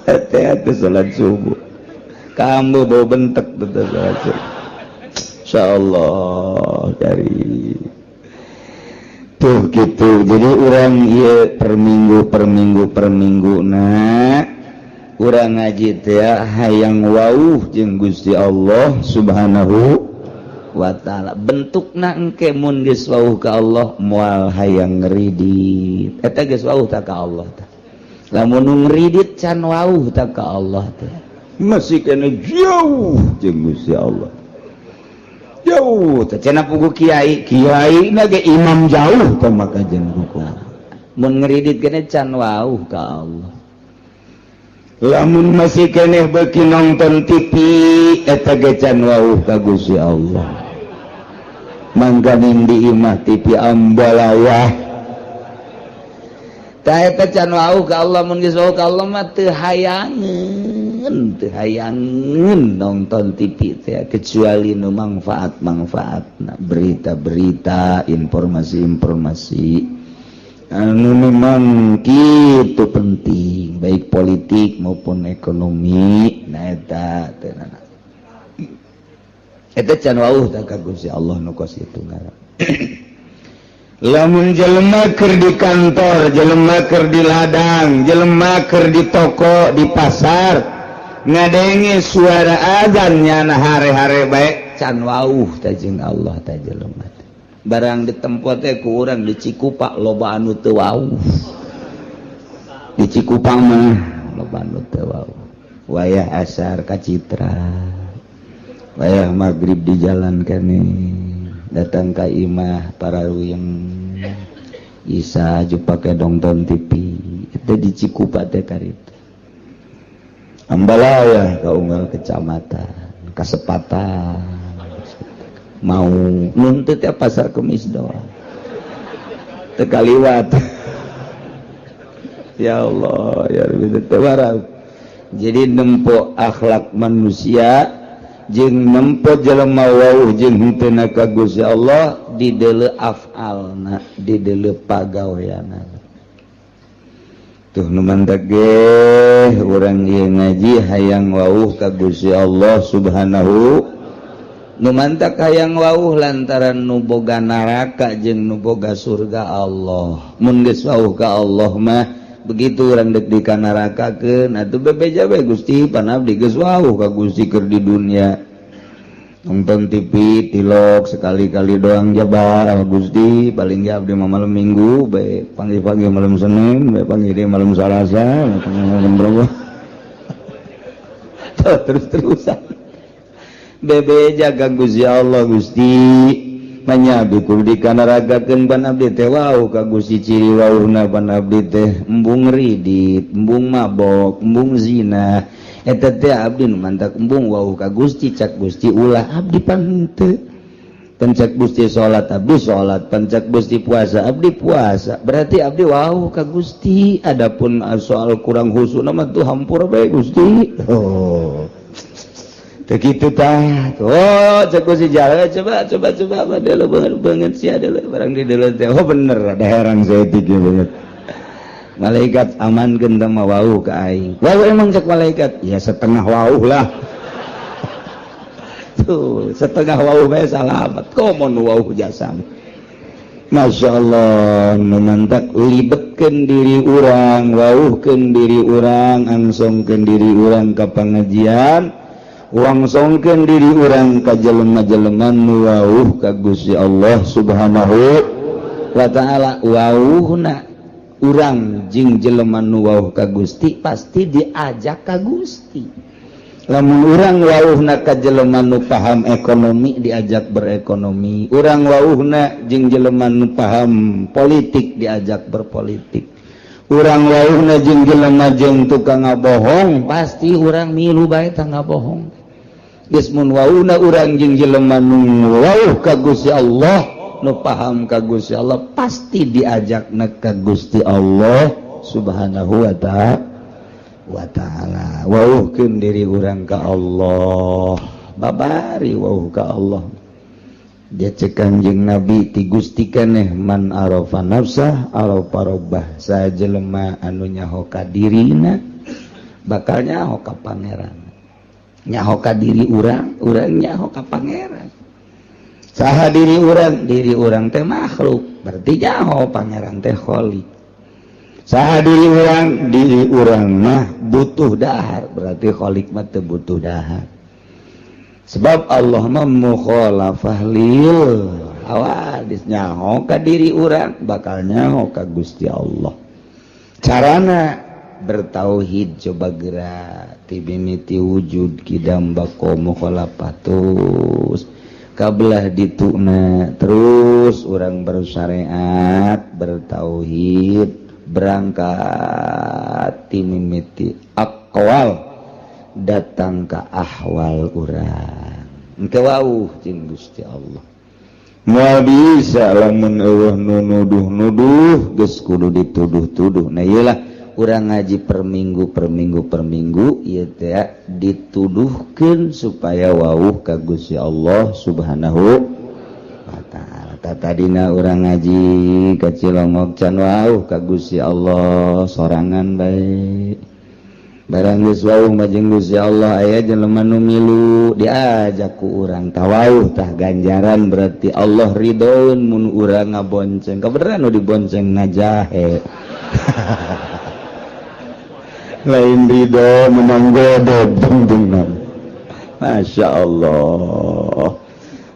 Hati-hati salat subuh. Kamu bau bentek betul salat subuh. Insyaallah dari tuh gitu. Jadi orang ieu per minggu na urang ngaji teh hayang wauh jeung Gusti Allah Subhanahu wa taala. Bentukna engke mun geus wauh ka Allah moal hayang ngridit. Eta geus wauh ta ka Allah tah. Lamun ngridit can wauh ta ka Allah teh masih kena jauh jeung Gusti Allah. Jauh teh cenah pugu kiai na ge imam jauh teh maka jeung buku. Mun ngridit keneh can wauh ka Allah. Lamun masih keneh beuki nonton TV eta ge can wauh ka Gusti Allah. Mangganing di imah TV ambalawah ta eta can wauh ka Allah. Mun geus wauh ka Allah mah teu hayangeun nonton TV teh kecuali nu manfaatna berita-berita informasi anu memang kitu penting baik politik maupun ekonomi. Nah eta tenan eta can wauh ta ka Gusti Allah nu kos kitu ngaran. Lamun jelema keur di kantor, jelema keur di ladang, jelema keur di toko, di pasar, ngadenge suara azan nyana hare-hare bae can wauh ta jeung Allah ta jelema. Barang ditempo teh ku urang di Cikupa loba anu teu wauh. Di Cikupa mah loba anu teu wauh. Wayah asar ka Citra. Wayah magrib di jalan keneh. Datang ka imah parawiyeng Isa jupake nonton TV itu di Cikupa teh karitu ambalaya ka unggal kecamatan kasepatan mau nuntut ya pasar Kemis doang teu kaliwat. Ya Allah ya Rabbi teu barang. Jadi nempo akhlak manusia jeung nempo jelema wauh jeung henteu ka Gusti Allah di deuleu afalna di deuleu pagaweana. Tuh nu mantak ge urang ieu ngaji hayang wauh ka Gusti Allah Subhanahu. Nu mantak hayang wauh lantaran nu boga neraka jeung nu boga surga Allah. Mun geus wauh ka Allah mah begitu urang dek di ka nerakakeun atuh bebeja bae Gusti pan abdi geus wauh ka Gusti keur di dunia. Nonton TV tilok sekali-kali doang jabar Gusti paling ge abdi mah malam Minggu bae pagi-pagi malam Senin bae pagi di malam Salasa malam berapa terus-terusan bebeja ka Gusti Allah Gusti manyabi kudu dikanaragakeun pan abdi teh wauh ka Gusti ciri wauhna pan abdi teh embung ridit embung mabok embung zina. Eta teh abdi nu mantak embung wauh ka Gusti cak Gusti ulah abdi pan henteu. Pancak Gusti salat abdi salat, pancak Gusti puasa abdi puasa. Berarti abdi wauh ka Gusti. Adapun soal kurang husuk mah tuh hampura bae Gusti. Oh. begitu tah oh cek si jalan coba adalah banget sih adalah barang di dalam teh oh bener ada herang saya tinggi banget malaikat aman gendam wau ke aing wau emang cek malaikat ya setengah wau lah tuh setengah wau mah salamat komon wau jasam Masya Allah memantak libetkan diri orang wauhkan diri orang angsongkan diri orang ke pengajian wangsongkan diri orang ke jelema-jeleman wauh ka Gusti Allah subhanahu wa ta'ala wauhna urang jing jelema nu wauh ka Gusti pasti diajak ka Gusti lamun urang wauhna ka jelema nu paham ekonomi diajak berekonomi urang wauhna jeung jelema nu paham politik diajak berpolitik urang wauhna jeung jelema jeung tukang ngabohong pasti urang milu bae tah ngabohong geus mun wauhna urang jeung jelema nu wauh ka Gusti Allah nu paham ka Gusti Allah pasti diajakna ka Gusti Allah subhanahu wa ta'ala wauhkeun diri urang ka Allah babari wauh ka Allah dia cek Kanjeng Nabi ti Gusti keneh man arafa nafsah arafa rabbah sajelema anu nyaho ka dirina bakal nyaho ka pangeran nyaho ka diri urang nyaho ka pangeran saha diri urang teh makhluk berarti nyaho pangeran teh khaliq saha diri urang mah butuh dahar berarti khaliq mah teu butuh dahar sebab Allah mah mukhalafah lil hawadis nyaho ka diri urang bakal nyaho ka Gusti Allah carana bertauhid coba gerak tibimiti wujud kidam bako mukhalafatus kabelah dituna terus urang bersyariat bertauhid berangkat timimiti aqwal datang ke ahwal urang engke wauh jeung Gusti Allah moal bisa lamun eueuh nu nuduh geus kudu dituduh-tuduh nah ieu lah urang ngaji per minggu ieu teh dituduhkeun supaya wauh ka Gusti Allah subhanahu wa ta'ala tadina urang ngaji ka Cilongok can wauh ka Gusti Allah sorangan bae barang geus wauh mah jeung Gusti Allah aya jelema nu milu diajak ku urang tawauh tah ganjaran berarti Allah ridhoeun mun urang ngabonceng kabeneran nu dibonceng ngajahe lain ridho menang godog dengdeng Masya Allah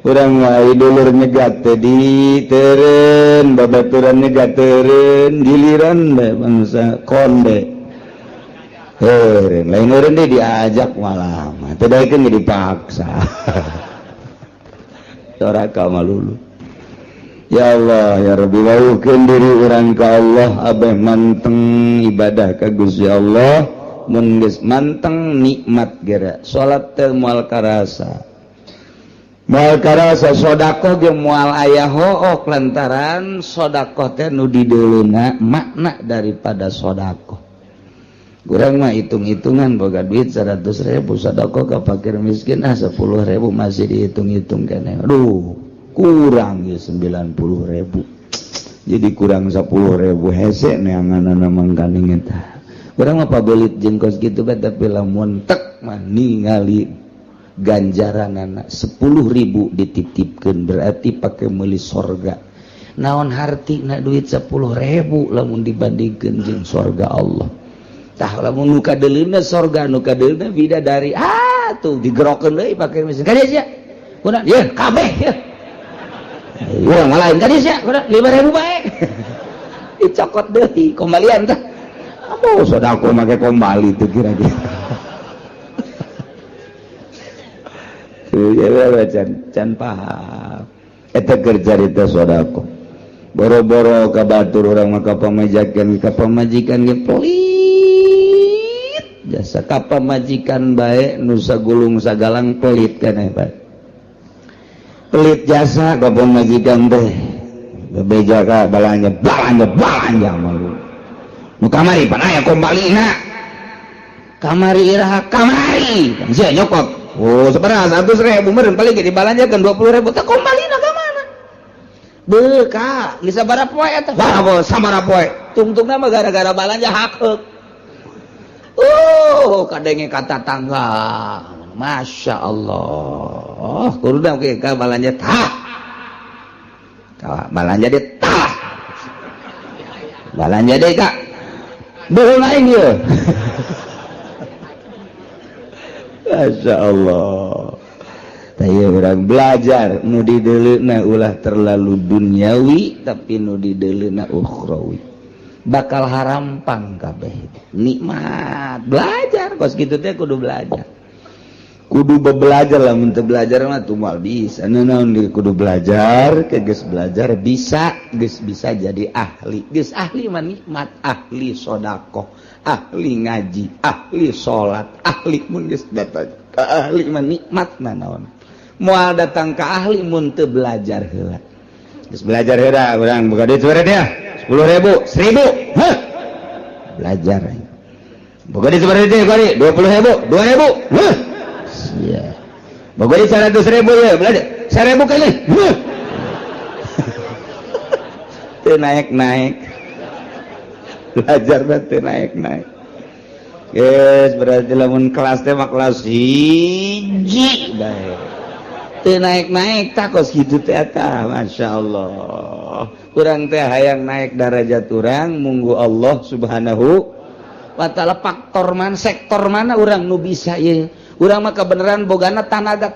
urang wae dulur nyegat teh diteureun babaturan nyegat teureun giliran bae bangsa konde heureun lain eureun deui diajak malah mah teu daekeun ge dipaksa soraka malulu ya Allah ya Rabbi wauhkeun diri urang ka Allah abeh manteng ibadah ka Gusti Allah mun geus manteng nikmat geura salat teh moal karasa sedekah ge moal aya hook lantaran sedekah teh nu dideuluna makna daripada sedekah urang mah hitung-hitungan boga duit 100.000 sedekah ka fakir miskin 10.000 masih dihitung-hitung keneh aduh kurang ya 90.000 jadi kurang 10.000 hese neanganana mangkaning eta urang mah pabelit jeung kos kitu bae tapi lamun tek mah ningali ganjaranana 10.000 dititipkeun berarti pake meuli sorga naon hartina duit 10.000 lamun dibandingkeun jeung sorga Allah tah lamun nu kadeuleuna sorga nu kadeuleuna bidadari tuh digerokeun deui pake mesin kadieu sia kunaon ye kabeh ye urang lain kadieu sia kunaon 5.000 bae dicokot deui kembalian tah aduh sodako make kembali teh kira-kira can paham eta kerja itu sodako boro-boro ka batur urang maka pamajikan ge pelit jasa ka pamajikan bae nu sagulung sagalang pelit keneh bae pelit jasa ka pamajikan teh bebeja ka balanja malu nu kamari pan aya kombalina kamari iraha kamari sia nyokot Oh sebenarnya 100.000 meren paling di balanjakan 20.000 tak kembali ke mana beka bisa sabaraha poe eta sabaraha poe tungtungna mah gara-gara balanja hakek kadenge kata tangga Masya Allah kudu ke balanja tah balanja deh tah balanja deh kak bohong aing ya Masya Allah saya orang belajar nu di deleuna ulah terlalu duniawi tapi nu di deleuna ukhrawi bakal harampang kabeh nikmat belajar kos kitu teh kudu belajar kudu belajar lah mun teu belajar mah tuh moal bisa naon kudu belajar ke geus belajar bisa geus bisa jadi ahli geus ahli mah nikmat ahli sedekah ahli ngaji ahli salat ahli mun geus datang ka ahli mah nikmat naon moal datang ka ahli mun teu belajar heula geus belajar heula urang boga duit sabaraha dia 10.000 1.000 heh belajar boga duit sabaraha dia kali 20.000 2.000 heh sia boga duit 100.000 ya belajar 1.000 kali heh teu naik-naik belajar teh naik-naik yes berarti lamun kelas teh mah kelas hiji bae teu naik-naik takos kitu teh eta masyaallah urang teh hayang naik darajat urang munggu Allah Subhanahu wa taala faktor mana sektor mana urang nu bisa ye urang mah kebenaran bogana tanaga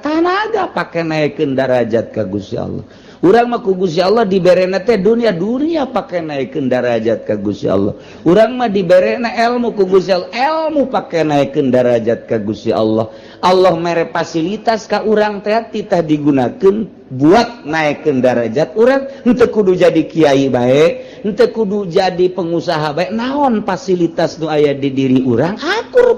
pake naikeun darajat ka Gusti Allah urang mah ku Gusti Allah diberena teh dunia pake naikeun darajat ka Gusti Allah urang mah diberena ilmu ku Gusti Allah ilmu pake naikeun darajat ka Gusti Allah Allah mere fasilitas ka urang teh titah digunakeun buat naikeun darajat urang henteu kudu jadi kiai bae henteu kudu jadi pengusaha bae naon fasilitas nu aya di diri urang akur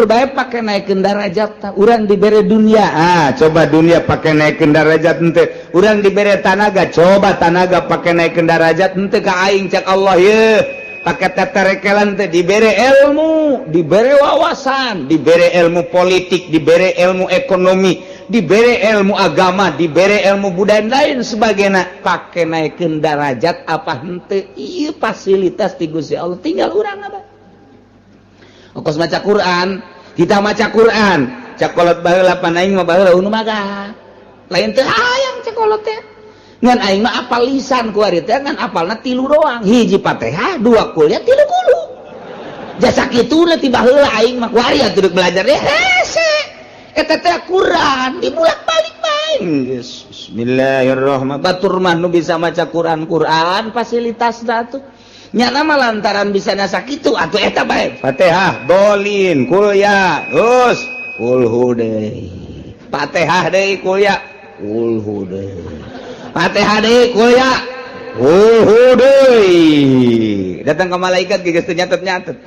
bae pake naikeun darajat urang dibere dunia coba dunia pake naikeun darajat henteu urang dibere tanaga coba tanaga pake naikeun darajat henteu ka aing cak Allah ye pake teterekelan teh dibere ilmu dibere wawasan dibere ilmu politik dibere ilmu ekonomi dibere ilmu agama dibere ilmu budaya lain sebagainya pake naikeun darajat apa henteu ieu fasilitas ti Gusti Allah tinggal urang apa ongkos maca Quran kita maca Quran cakolot baheula pan aing mah baheula unu maga lain teu hayang cakolot teh ngan aing mah apal lisan ku ari teh ngan apalna 3 doang hiji Fatihah 2 kuliah 3 kulu jasa kituna ti baheula aing mah ku ari atuh belajar deh hese eta teh Quran dibulak-balik bae geus bismillahirrahmanirrahim batur mah nu bisa maca Quran fasilitasna atuh nya nama lantaran bisa nasa kitu atuh eta bae Fatihah dolin kuliah terus kulhu deui Fatihah deui kuliah kulhu deui Fatihah deui kuliah kulhu deui datang ke malaikat geus teu nyatet-nyatet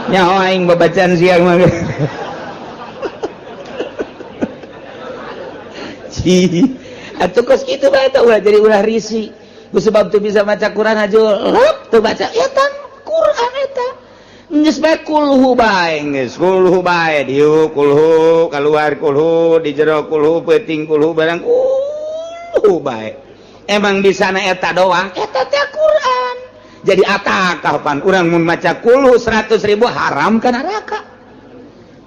nyaho aing babacaan siang mah atuh kos kitu bae eta ulah jadi ulah risi ku sebab teu bisa maca Quran aja teu baca eta Quran eta geus bae kulhu bae geus kulhu bae dieu kulhu kaluar kulhu di jero kulhu peuting kulhu barang kulhu bae emang di sana eta doang eta teh Quran jadi atakah pan urang mun maca kulhu 100.000 haram ka neraka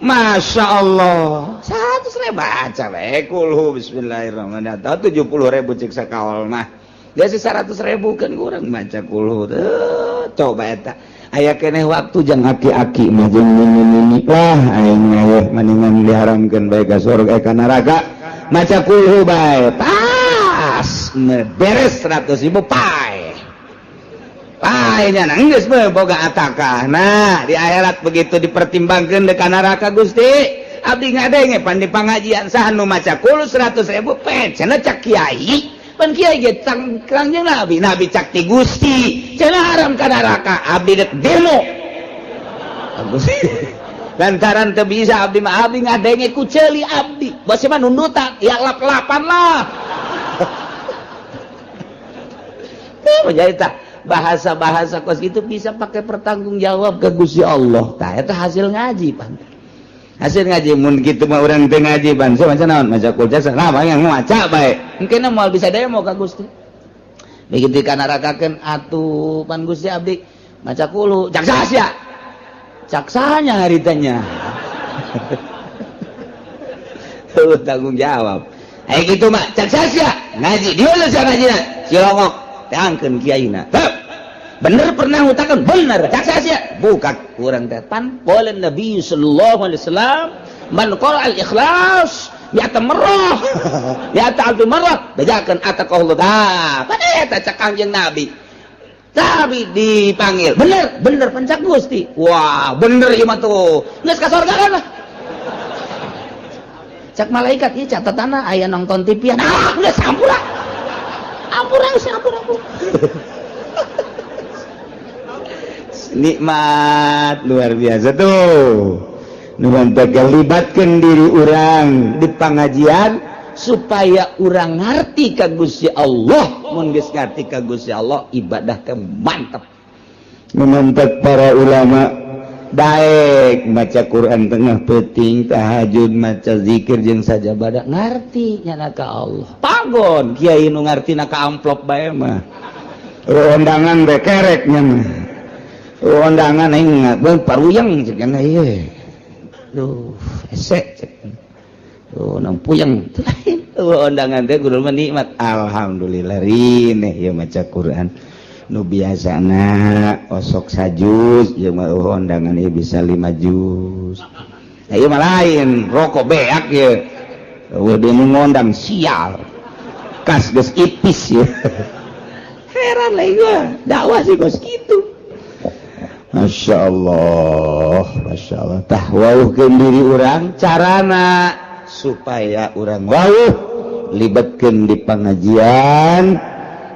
Masya Allah 100.000 baca bae kulhu bismillahirrahmanirrahim 70.000 cek sakaol mah gak sih 100.000 kan kurang baca kulhu coba eta aya keneh waktu jang aki-aki mah jeung nini lah aing mah mendingan diharamkeun bae ka surga ka neraka maca kulhu bae pas beres 100.000 pae nya geus bae boga atakah nah di akhirat begitu dipertimbangkeun deuk ka neraka Gusti abdi ngadenge pan di pangajian saha nu maca kulhu 100.000 pe cenah cak kiai pan kiai ge kangjeng nabi cak ti Gusti cenah haram ka neraka abdi dek demo lantaran teu bisa abdi mah abdi ngadenge ku ceuli abdi bose mah nundutan ya lap-lapan lah teh jadi tah bahasa-bahasa kos itu bisa pakai pertanggung jawab ke Gusti Allah tah eta hasil ngaji pan hasil ngaji mun kitu mah urang teu ngaji ban saya maca naon maca kul jasa nah yang maca bae engke moal bisa daya mau ka Gusti begitu kanarakakeun atuh pan Gusti abdi maca kulu jaksa sia jaksanya haritanya tanggung jawab aya kitu mah jaksa sia ngaji dieu sia ngajina cilongok teangkeun kiaina bener pernah ngutakan bener jaksa sia bukan kurang teh pan qala Nabi sallallahu alaihi wasallam man qala al ikhlas bi'ata marrah bi'ata alfi marrah bejakeun ataqallahu dah pada eta cak Kangjeng Nabi tapi dipanggil bener pencak Gusti wah bener ieu mah tuh geus ka surga kan lah cak malaikat ieu catatanna aya nonton TV-an geus sampura ampura nikmat luar biasa tuh nuhun libatkan diri orang di pengajian supaya orang ngerti ka Gusti Allah mun geus ngerti ka Gusti Allah ibadah teh mantep memantep para ulama daek maca Quran tengah peuting tahajud maca zikir jeung sajabadah ngarti nyana ka Allah pagon kiai nu ngartina ka amplop bae mah undangan bekerek nya mah undangan aing paruyang cek kana ieu duh esek cek tuh nang puyeng undangan teh kudu nikmat alhamdulillah rineh ieu maca Quran nu biasana osok sajus jeung mah undangan ieu bisa 5 juz ieu mah lain rokok beak ieu udah nu ngondang sial kas geus ipis ieu heran lagi gua dakwah sih kos kitu Masya Allah tah wauhkeun diri urang carana supaya urang wauh libatkeun di pengajian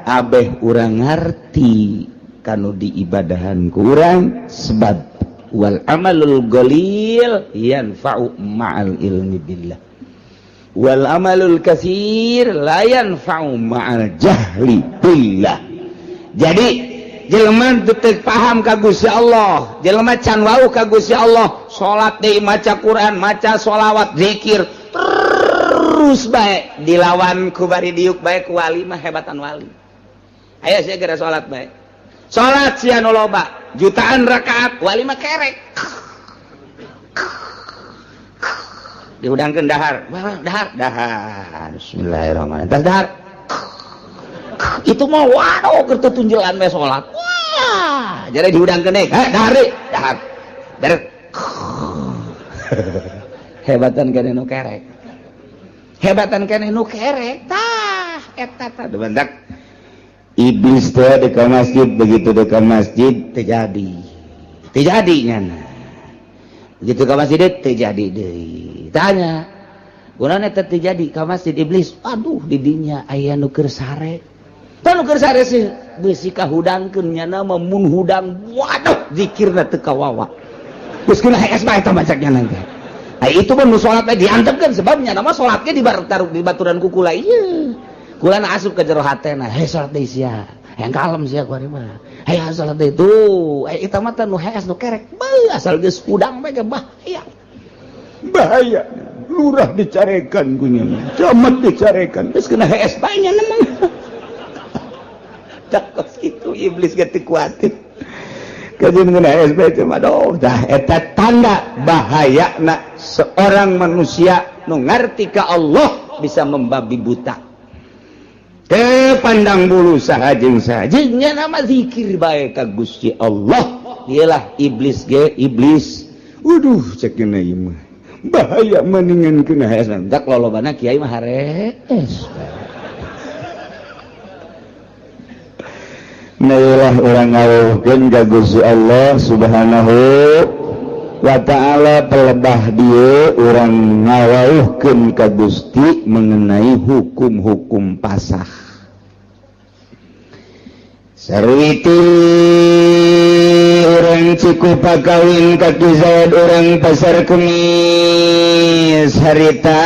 abeh urang ngarti kanu diibadahan ku urang sebab wal amalul qalil yanfa'u ma'al ilmi billah wal amalul katsir la yanfa'u ma'al jahli billah jadi jelema teu paham ka Gusti Allah jelema can wauh ka Gusti Allah salat deui maca Quran maca sholawat zikir terus bae dilawan ku bari diuk bae ku wali mah hebatan wali aya sia gara salat bae salat sia nu loba jutaan rakaat wali mah kerek diudangkeun dahar bismillahirrahmanirrahim tas dahar itu mah waduh keur tunjulan we salat wah jadi diudangkeun deui dahar beres hebatan keneh nu kerek tah eta tah bentak iblis teh di masjid begitu di masjid terjadi nyana begitu ke masjid terjadi deui tanya kunaon eta terjadi ka masjid iblis aduh di dinya aya nu keur sare tanu keur sare sih beusi kahudangkeun nya nama mun hudang waduh zikirna teu kawawa geus kena hees bae eta macaknya nanti itu pun nu salat teh diantepkeun sebabnya nama salat ge dibaturan ku kula ieu kulana asup ka jero hatena he salat deui sia hayang kalem sia kuari mah hayang salat deui tuh eta mah teh nu hees nu kerek asal geus hudang bae bahaya lurah dicarekan kunya camat dicarekan geus kena hees bae nya namang cakos kitu iblis ge teu kuatin kajian kena SB cuma doh dah eta tanda bahayana seorang manusia nu ngarti ka Allah bisa membabi buta teu pandang bulu sahajeng nya nama zikir bae ka Gusti Allah dialah iblis waduh cek kena ieu mah bahaya mendingan kena hasan dak lolobana kiai mah harees Nailah orang ngawuhkeun ka Gusti Allah Subhanahu wa ta'ala pelebah dia orang ngawuhkeun ka Gusti mengenai hukum-hukum pasah sarwiti orang cikupa kawin kaki Zaid orang pasar Kemis harita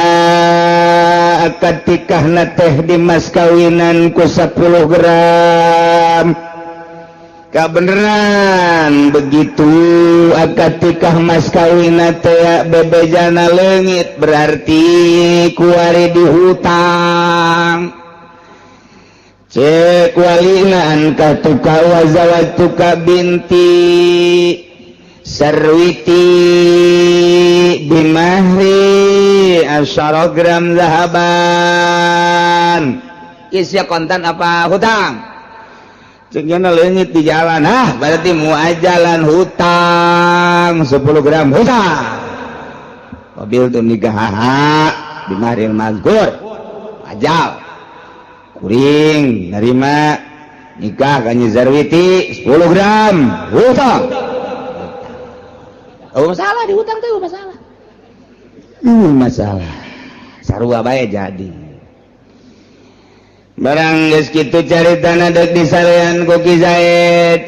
akad tikahna teh di mas kawinan ku 10 gram Kabeneran begitu akad tikah mas kawin teh bebejana leungit berarti kuari dihutang cek walinaan katuka wazawatuka binti Sarwiti bimahri 10 gram zahaban isya kontan apa hutang ceknya leungit di jalan berarti muajalan hutang 10 gram hutang mobil tuh nikah bimahri mazkur ajal kuring nerima nikah kanyi Zarwiti 10 gram hutang masalah di hutang tuh masalah sarua bae jadi barang geus kitu caritana deuk disalean ku Ki Zaid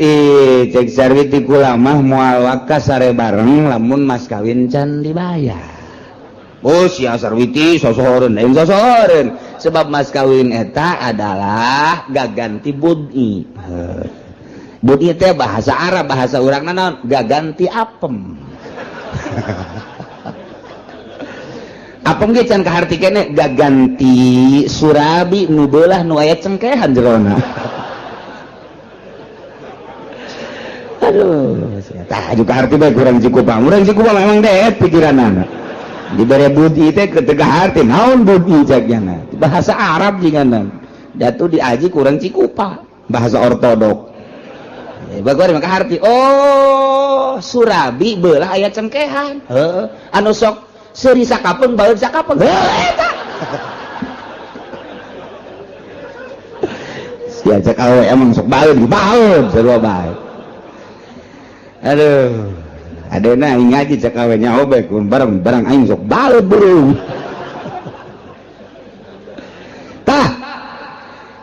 cek Sarwiti kula mah moal wakas sare bareng lamun mas kawin can dibayar bos ya Sarwiti sosoreun lain sosoreun sebab mas kawin eta adalah gaganti bud'i bud'i teh bahasa Arab bahasa urangna naon gaganti apem apem ge can kahartikeun gaganti surabi nu beulah nu aya cengkehan jerona aduh tah juga harti bae kurang cukupang urang cukupang memang deet pikiranana dibere budi teh ketega harti naon budi cakna bahasa Arab jinganan datu diaji kurang cikupa bahasa ortodok bagor maka harti oh surabi beulah aya cengkehan heuh anu sok seuri sakapeung baeud sakapeung eta sia cek awe emang sok baeud sarua bae aduh adena aing ngaji cek awe nyaho bae kun barang aing sok baeud burung tah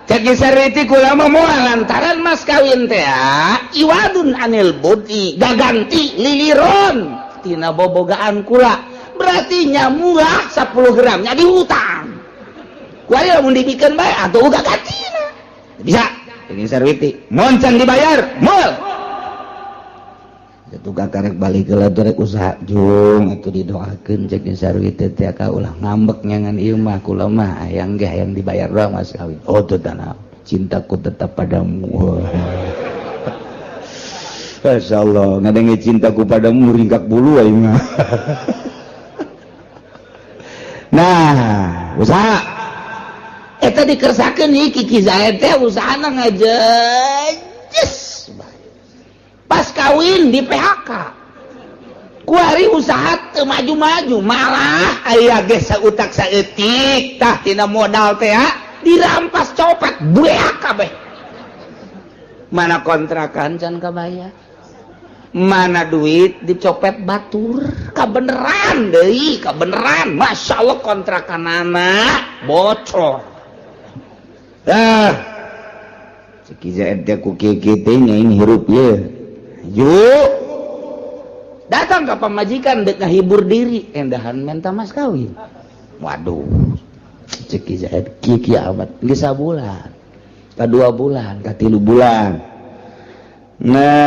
cek Sarwiti kula mah moal lantaran mas kawin teh iwadun anil budi gaganti liliron tina bobogaan kula berarti nyamurah 10 gram nya dihutang kuari lamun dibikeun bae atuh uga gatina bisa ini Sarwiti mun can dibayar moal atuh karek balik heula rek usaha jung atuh didoakeun cek Sarwiti teh ka ulah ngambek nyangan ieu mah kula mah hayang ge hayang dibayar doang mas kawin oh teu tanah cintaku tetap padamu Masyaallah ngadengi cintaku padamu ringkak bulu aing mah nah usaha eta dikersakeun ieu Ki Zaid teh usahana ngajejes pas kawin di PHK kuari usaha teu maju-maju malah aya ge sautak saeutik tah tina modal teh dirampas copet beak kabeh mana kontrakan can kabayar mana duit dicopet batur kabeneran deui kabeneran masyaallah kontrakanana bocor Ki Zaid teh ku kieu teh nyain hirup ye yuk datang ke pamajikan dek ngahibur diri endahan menta mas kawin waduh Ki Zaid kieu amat geus sabulan ka 2 bulan ka 3 bulan nah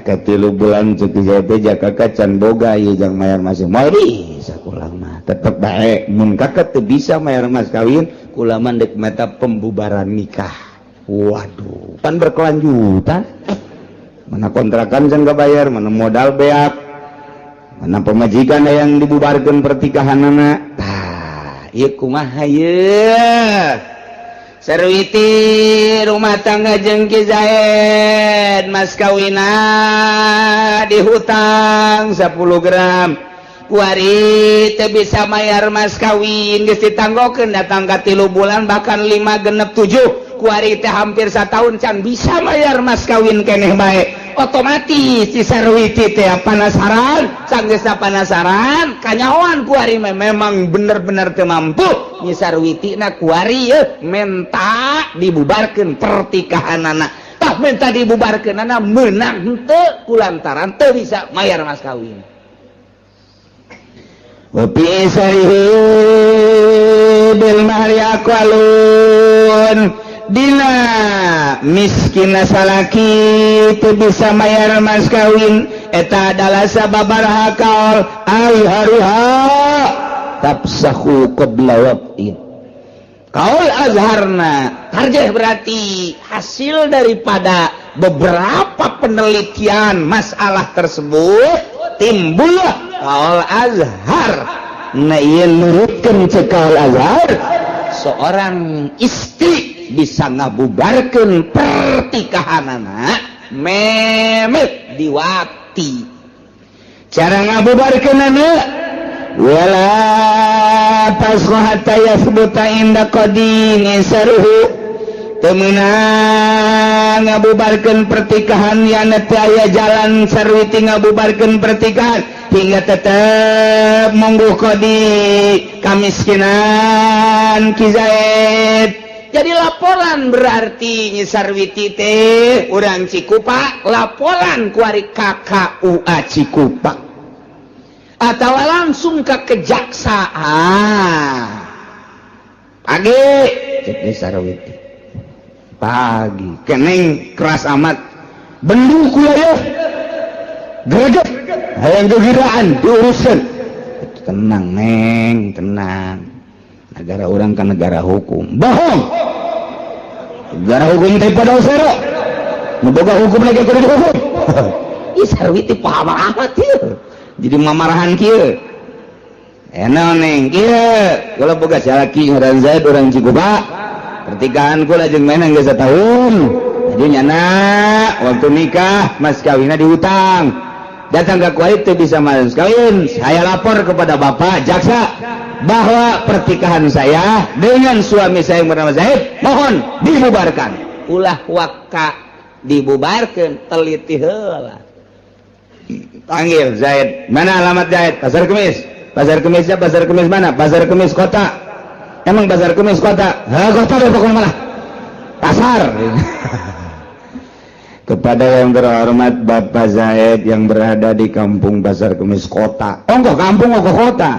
ka 3 bulan Ki Zaid teh jakaka can boga ieu jang mayar masih moal bisa kulang mah tetep bae mun kakak teu bisa mayar mas kawin kula mah dek meta pembubaran nikah waduh pan berkelanjutan mana kontrakan can kabayar mana modal beak mana pemajikan yang dibubarkeun pertikahanana tah ieu kumaha ieu Sarwiti rumah tangga jeung Ki Zaid mas kawina dihutang 10 gram kuari teu bisa mayar mas kawin geus ditanggokeun datang ka 3 bulan bahkan 5 genep 7 kuari teh hampir 1 tahun can bisa mayar mas kawin keneh bae otomatis si Sarwiti teh panasaran sanggeusna panasaran kanyahoan kuari memang bener-bener teu mampu nyi Sarwiti na kuari menta dibubarkeun pertikahanana tah menta dibubarkeunana meunang henteu kulantaran teu bisa mayar mas kawin wa pisarihi bil mahri aqwalun dina miskin salaki teu bisa mayar mas kawin eta adalah sababaraha kaul azhariha tafsahu qabla waqtin. Kaul azharna tarjih berarti hasil daripada beberapa penelitian masalah tersebut timbullah kaul azhar. Nah ieu nurutkeun cek kaul azhar seorang istri bisa ngabubarkeun pertikahanana memet diwakti. Cara ngabubarkeunana wala tasqa hatta yasbuta inda qadini saruhu, teu meunang ngabubarkeun pertikahan yana teu aya jalan sarwiti ngabubarkeun pertikahan hingga tetep monggo qadi kamiskinan Ki Zaid. Jadi laporan berarti Nyi Sarwiti teh urang Cikupa laporan ku ari KKUA Cikupa atau langsung ke kejaksaan. Pagi cek Nyi Sarwiti pagi keneng keras amat bendung kuliah gereget hayang gegiraan diuruskeun. Tenang neng, tenang, negara orang kan negara hukum. Bohong, negara hukum teh pada usero memboga hukum lagi kudu dihukum. Ih Sarwiti paham amat ieu jadi mamarahan kieu enak neng kieu kalau boga salaki ngaran Zaid urang Cikupa pertikahan kula jeung menang geus satahun jadi nyana waktu nikah mas kawinna dihutang datang ke kuait itu bisa mas kawin saya lapor kepada bapak jaksa bahwa pertikahan saya dengan suami saya yang bernama Zaid mohon dibubarkan. Ulah waka dibubarkan teliti heula panggil Zaid, mana alamat Zaid? Pasar Kemis. Pasar Kemisnya pasar Kemis mana? Pasar Kemis kota. Emang pasar Kemis kota? Kota deh pokoknya malah pasar. Kepada yang terhormat Bapak Zaid yang berada di kampung Pasar Kemis kota. Oh enggak kampung, enggak kota.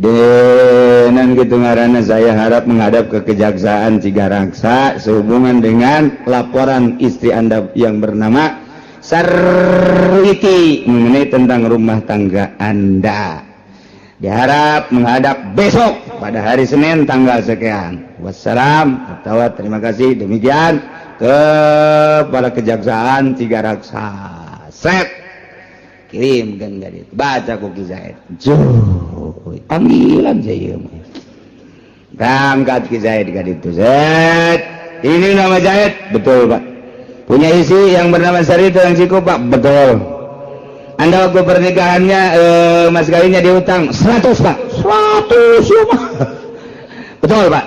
Dan gitu ngaranna saya harap menghadap ke Kejaksaan Cigaraksa sehubungan dengan laporan istri Anda yang bernama Sarwiti mengenai tentang rumah tangga Anda. Diharap menghadap besok pada hari Senin tanggal sekian. Wassalam atau terima kasih demikian kepada Kejaksaan Cigaraksa. Set kirimkan gadit baca Ki Zaid panggilan saya berangkat Ki Zaid gadit itu Zaid ini nama Zaid betul Pak punya isi yang bernama Sarwiti yang Cikupa betul. Anda waktu pernikahannya mas kawinnya dihutang 100 Pak 100 betul Pak.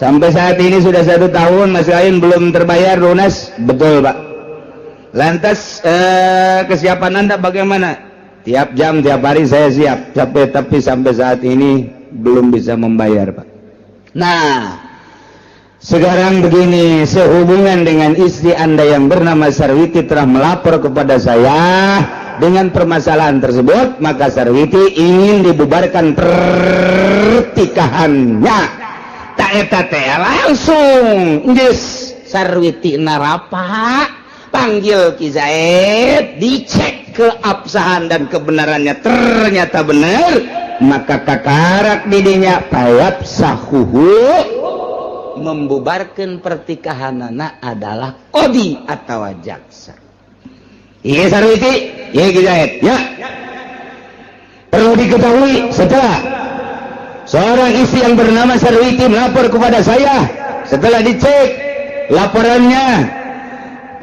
Sampai saat ini sudah 1 tahun mas kawin belum terbayar lunas betul Pak. Lantas kesiapan Anda bagaimana? Tiap jam tiap hari saya siap tapi sampai saat ini belum bisa membayar Pak. Nah sekarang begini, sehubungan dengan istri Anda yang bernama Sarwiti telah melapor kepada saya dengan permasalahan tersebut, maka Sarwiti ingin dibubarkan pertikahannya. Tak eta teh langsung geus Sarwiti narapa panggil Ki Zaid dicek keabsahan dan kebenarannya ternyata benar, maka kakarak didinya payap sahuhu membubarkan pertikahanana adalah qadi atau jaksa. Iya Sarwiti, iya Ki Zaid, ya. Perlu diketahui setelah seorang istri yang bernama Sarwiti melapor kepada saya, setelah dicek laporannya,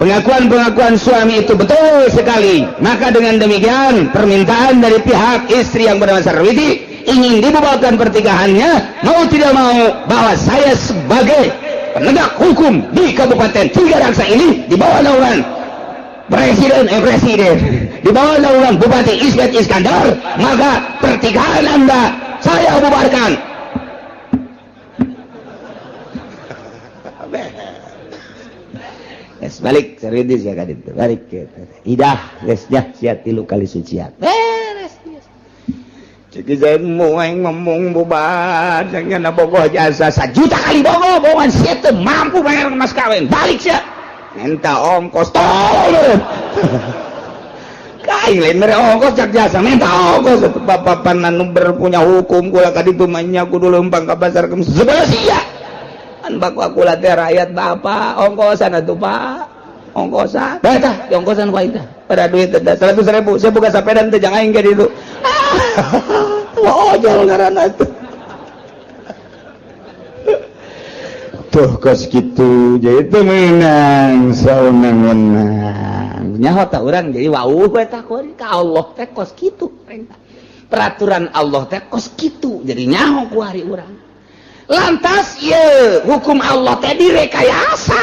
pengakuan suami itu betul sekali, maka dengan demikian permintaan dari pihak istri yang bernama Sarwiti ingin dibubarkan pertikahannya, mau tidak mau bahwa saya sebagai penegak hukum di Kabupaten Cigaraksa ini di bawah naungan presiden di bawah naungan Bupati Ismet Iskandar, maka pertikahan Anda saya bubarkan. Balik Sarwiti sia kadit balik idah geus sia 3 kali sucian beres. Kizain mueng ngomong bobat yang bogoh jasa 1 juta kali bogoh bohongan sia teu mampu bayar mas kawin balik sia minta ongkos tolong kain lain mere ongkos cak jasa minta ongkos papan anu berpunya hukum kula ka ditu manya kudu leumpang ka pasar keum sebelah sia an baku kula teh rakyat bapak ongkosan atuh Pak ongkosan dah tah di ongkosan wae tah pada duit teh 100.000 saya buka sepeda teh jangan aing ka ditu ojol ngaranna tuh kos kitu jadi teu meunang saunang-unang nyaho tah urang jadi wauh we tah ka Allah teh kos kitu peraturan Allah teh kos kitu jadi nyaho ku ari urang lantas ieu hukum Allah teh direkayasa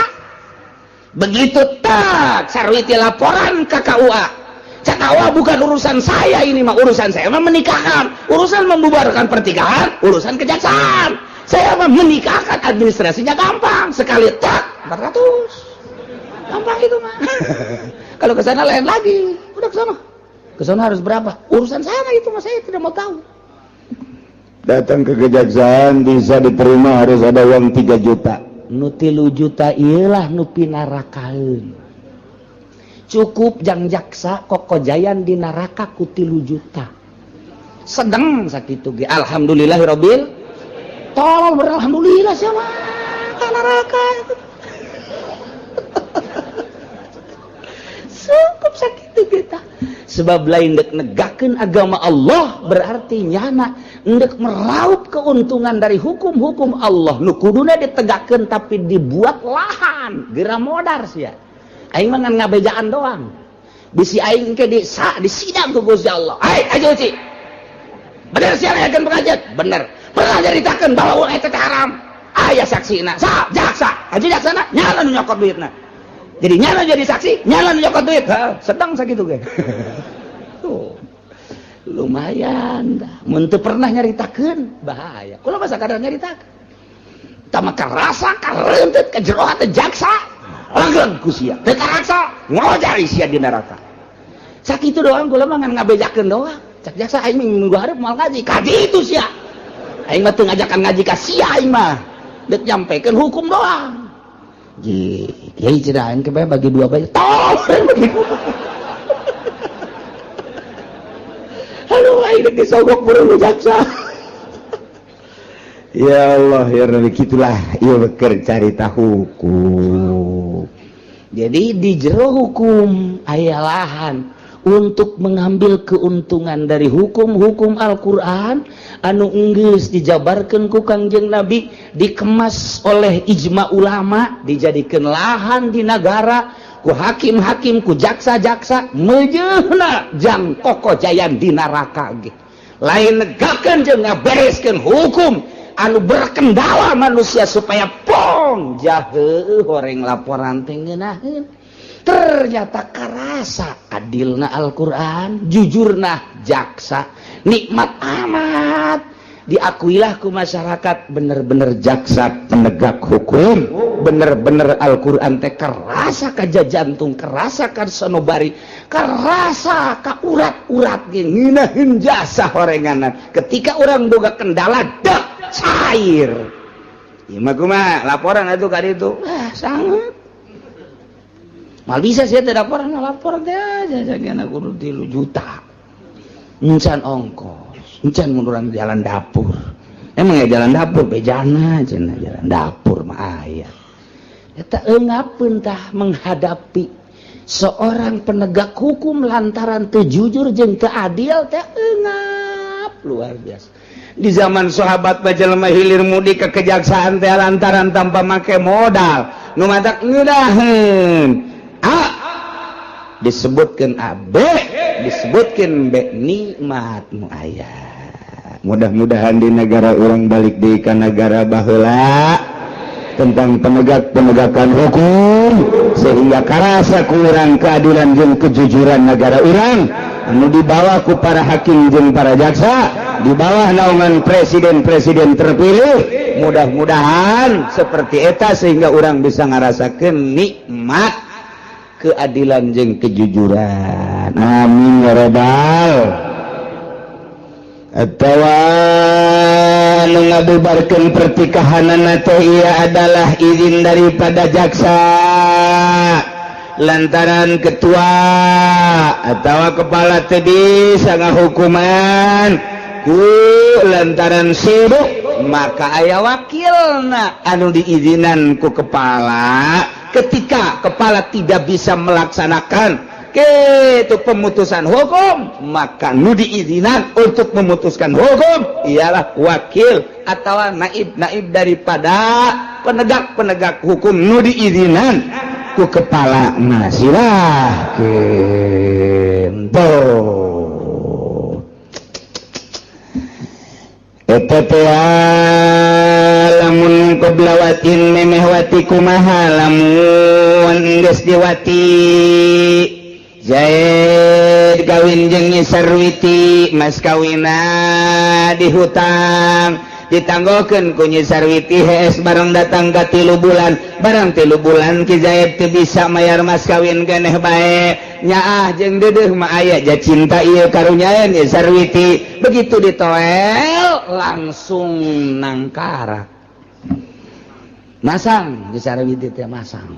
begitu tak sarwiti laporan ke KUA KUA bukan urusan saya ini mah urusan saya mah menikahkan urusan membubarkan pertikahan urusan kejaksaan saya mah menikahkan administrasinya gampang sekali tak 400 gampang itu mah kalau ke sana lain lagi udah ke sana harus berapa urusan sana itu mah saya tidak mau tahu datang ke kejaksaan bisa diterima harus ada uang 3 juta nu 3 juta iyalah nu pinarakaeun cukup jang jaksa kokojayan di neraka ku 3 juta sedang sakitu ge alhamdulillahirabbil tolong beralhamdulillah sama ka neraka cukup sakitu kita sebab lain dek negakeun agama Allah berarti nyana endek meraup keuntungan dari hukum-hukum Allah nu kuduna ditegakkeun tapi dibuat lahan geura modar sia aing mah ngan ngabejaan doang bisi aing ke di sidang ku Gusti Allah aja uci bener sia ayeuna pengajian bener pernah nyaritakeun bahwa uang eta teh haram aya saksina jaksa aja jaksana nyala nu nyokot duitna jadi nyala jadi saksi nyala nu nyokot duit sedang sakitu ge tuh lumayan dah mun teu pernah nyaritakeun bahaya kula mah sakadar nyaritakeun tama karasa kareuntut ka jero hate jaksa langgeng ku sia teu karaksa ngojari sia di neraka sakitu doang kula mah ngan ngabejakeun doang cak jaksa aing minggu hareup moal ngaji kaji itu sia aing mah teu ngajakan ngaji ka sia aing mah deuk nyampekeun hukum doang ji kiai cenah aing kebae bagi 2 bae tolong bagi 2 halo aing deuk disogok burung jaksa ya Allah ya Rabbi gitulah ieu keur carita hukum jadi di jero hukum aya lahan untuk mengambil keuntungan dari hukum-hukum Al-Qur'an anu geus dijabarkeun ku Kangjeng Nabi dikemas oleh ijma ulama dijadikeun lahan di negara ku hakim-hakim ku jaksa-jaksa mejeuna jang kokojayan di neraka ge lain negakeun jeung ngabereskeun hukum anu berkendala manusia supaya pong jaheuh horeng laporan teh ngeunaheun ternyata karasa adilna Al-Qur'an jujurna jaksa nikmat amat diakuilah ku masyarakat bener-bener jaksa penegak hukum bener-bener Al-Qur'an teh karasa ka jantung karasa ka sanubari karasa ka urat-urat ge ngeunaheun jasa horenganan ketika orang boga kendala dak cair ieu mah kumaha laporan atuh ka ditu sangat mal bisa sia teh laporan lapor teh aja jagana kudu 3 juta encan ongkos encan mun urang jalan dapur emang ya jalan dapur bejana cenah jalan dapur mah aya eta eungapeun tah menghadapi seorang penegak hukum lantaran teu jujur jeung teu adil teh eungap luar biasa di zaman sahabat bajelema hilir mudik ke kejaksaan teh lantaran tanpa make modal nu matak ngeudaheun A disebutkeun A B disebutkeun B nikmat nu aya mudah-mudahan di negara orang balik deui ka negara baheula tentang penegakan hukum sehingga karasa ku urang keadilan jeung kejujuran negara urang anu dibawa ku para hakim jeung para jaksa di bawah naungan presiden-presiden terpilih mudah-mudahan seperti eta sehingga orang bisa ngarasakeun nikmat keadilan jeung kejujuran amin ya rabbal atawa anu ngabubarkeun pertikahanana teh ieu adalah izin daripada jaksa lantaran ketua atawa kepala teu bisa ngahukuman ku lantaran sibuk maka aya wakilna anu diizinan ku kepala ketika kepala tidak bisa melaksanakan itu pemutusan hukum maka nu diizinan untuk memutuskan hukum ialah wakil atau naib daripada penegak hukum nu diizinan ku kepala silahkeun eta teh lamun qoblawatin memehwati kumaha lamun geus diwati Zaid kawin jeung Nyi Sarwiti mas kawina dihutang ditanggokeun ku Nyi Sarwiti hees bareng datang ka 3 bulan barang 3 bulan Ki Zaid teu bisa mayar mas kawin keneh bae nyaah jeung deudeuh mah aya ja cinta ieu karunya Nyi Sarwiti begitu ditoel langsung nangkara masang Nyi Sarwiti teh masang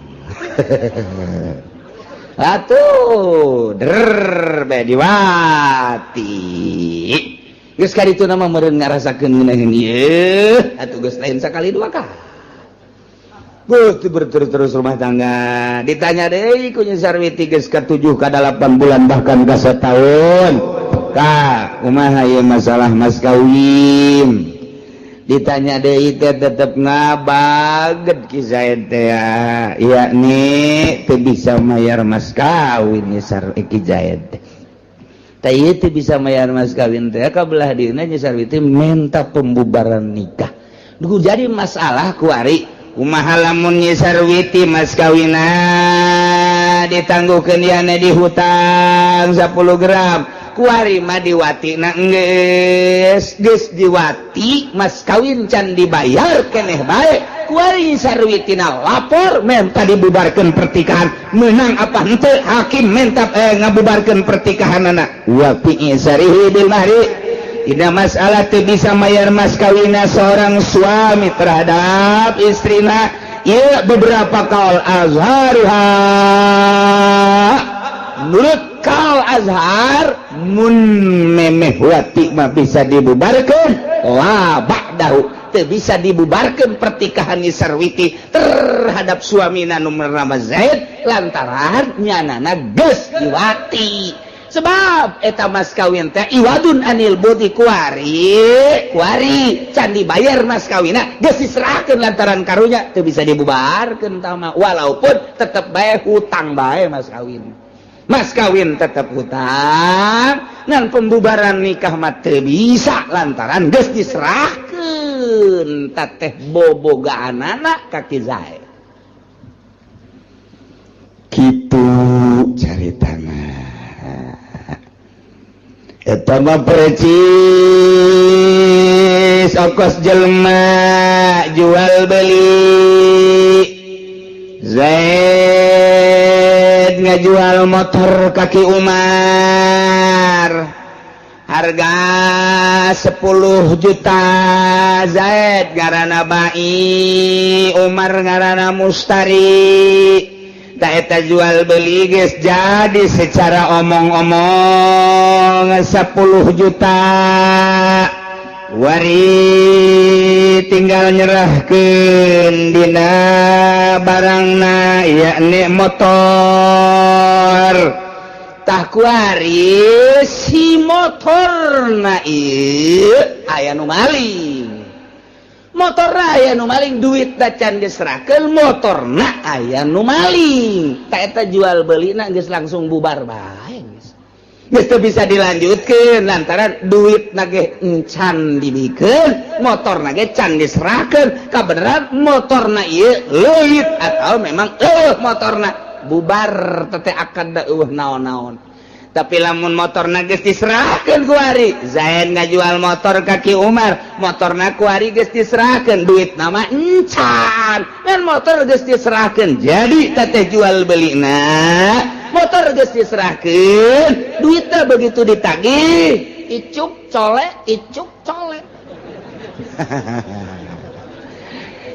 atuh der bediwati geus ka ditu nama meureun ngarasakeun ngeunaheun ieu atuh geus lain sakali 2 kali beut berterus rumah tangga ditanya deui ku Nyi Sarwiti geus ka 7 ka 8 bulan bahkan ka setahun ka kumaha ieu masalah mas kawin ditanya deui teh tetep ngabaget Ki Zaid teh yakni teu bisa mayar mas kawin Ki Zaid teh ieu teu bisa mayar mas kawin teh ka belah dieuna Nyi Sarwiti minta pembubaran nikah dugu jadi masalah ku ari kumaha lamun Nyi Sarwiti mas kawina ditangguhkeun diana di hutang 10 gram kuari mah diwatina geus diwati mas kawin can dibayar keneh bae kuari Sarwitina lapor minta dibubarkeun pertikahan menang apa henteu hakim minta ngabubarkeun pertikahanana wa fi sarihi bil mahri tidak masalah teu bisa mayar mas kawina seorang suami terhadap istrina ieu beberapa kaul azhariha menurut kaul azhar mun memeh wati mah bisa dibubarkeun la ba'dahu teu bisa dibubarkeun pertikahan Nyi Sarwiti terhadap suamina nu bernama Zaid lantaran nyanana geus diwati sebab eta mas kawin teh iwadun anil budi kuari can dibayar mas kawina geus diserahkeun lantaran karunya teu bisa dibubarkeun tama walaupun tetep bae hutang bae mas kawin tetap hutang dan pembubaran nikah mah teu bisa lantaran geus diserahkeun tateh bobogaanana ka Ki Zaid kitu caritana eta mah precis ongkos jelema jual beli Zaid ngajual motor kaki Umar harga 10 juta Zaid ngaranna Bai Umar ngaranna Mustari tak eta jual beli geus jadi secara omong-omong 10 juta wari tinggal nyerahkeun dina barangna yakni motor tah kuari si motorna ieu aya nu maling motorna aya nu maling duit da can diserahkeun motorna aya nu maling tah eta jual belina geus langsung bubar bae geus teu bisa dilanjutkeun lantaran duit nage encan dibikeun motorna ge can diserahkeun kabeneran motorna ieu leuit atau memang motorna bubar tete akad da naon-naon tapi lamun motorna geus diserahkeun ku ari Zaid ngajual motor kaki Umar motorna ku ari geus diserahkeun duit nama encan dan motor geus diserahkeun jadi tete jual belina motor geus diserahkeun duitnya begitu ditagih icuk colek icuk colek.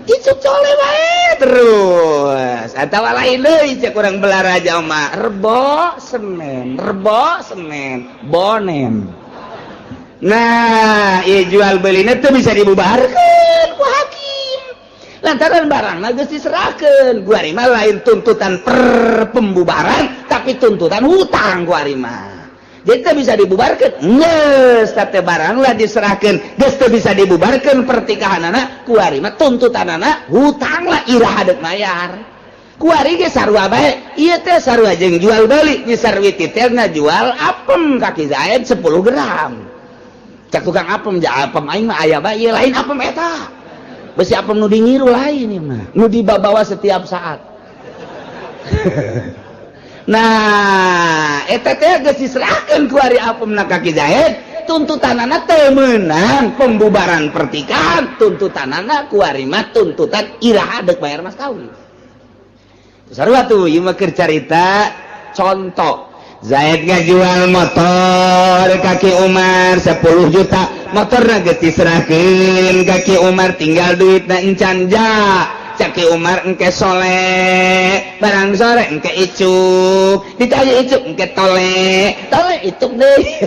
Icuk colek wae terus. Atawa lain deui cek urang Balaraja mah rebo semen, bonen. Nah, ieu jual beulina teu bisa dibubarkeun ku hakim. Lantaran barangna geus diserahkeun. Ku ari mah lain tuntutan per pembubaran tapi tuntutan hutang ku ari mah. Jadi teu bisa dibubarkeun. Geus teh barang lah diserahkeun, geus teu bisa dibubarkeun pertikahanana ku ari mah tuntutanana hutang lah iraha deuk mayar. Ku ari ge sarua bae. Ieu teh sarua jeung jual beuli di sarwiti teh jual apem kaki Zaid 10 gram. Cak tukang apem ja apem aing mah aya bae, ieu lain apem eta. Besi apem nu dingiru lain ieu mah, nu dibawa setiap saat. Nah, eta teh geus diserahkeun ku ari apemna kaki Zaid, tuntutanana teu meunang pembubaran pertikahan, tuntutanana ku ari mah tuntutan iraha deuk bayar mas kawin. Sarua tuh ieu mah keur carita contoh. Zaid ngajual motor kaki Umar 10 juta, motorna geus diserahkeun kaki Umar, tinggal duitna encan ja. Caki Umar engke soleh, barang sore engke icuk, ditanya icuk engke tole icuk deui.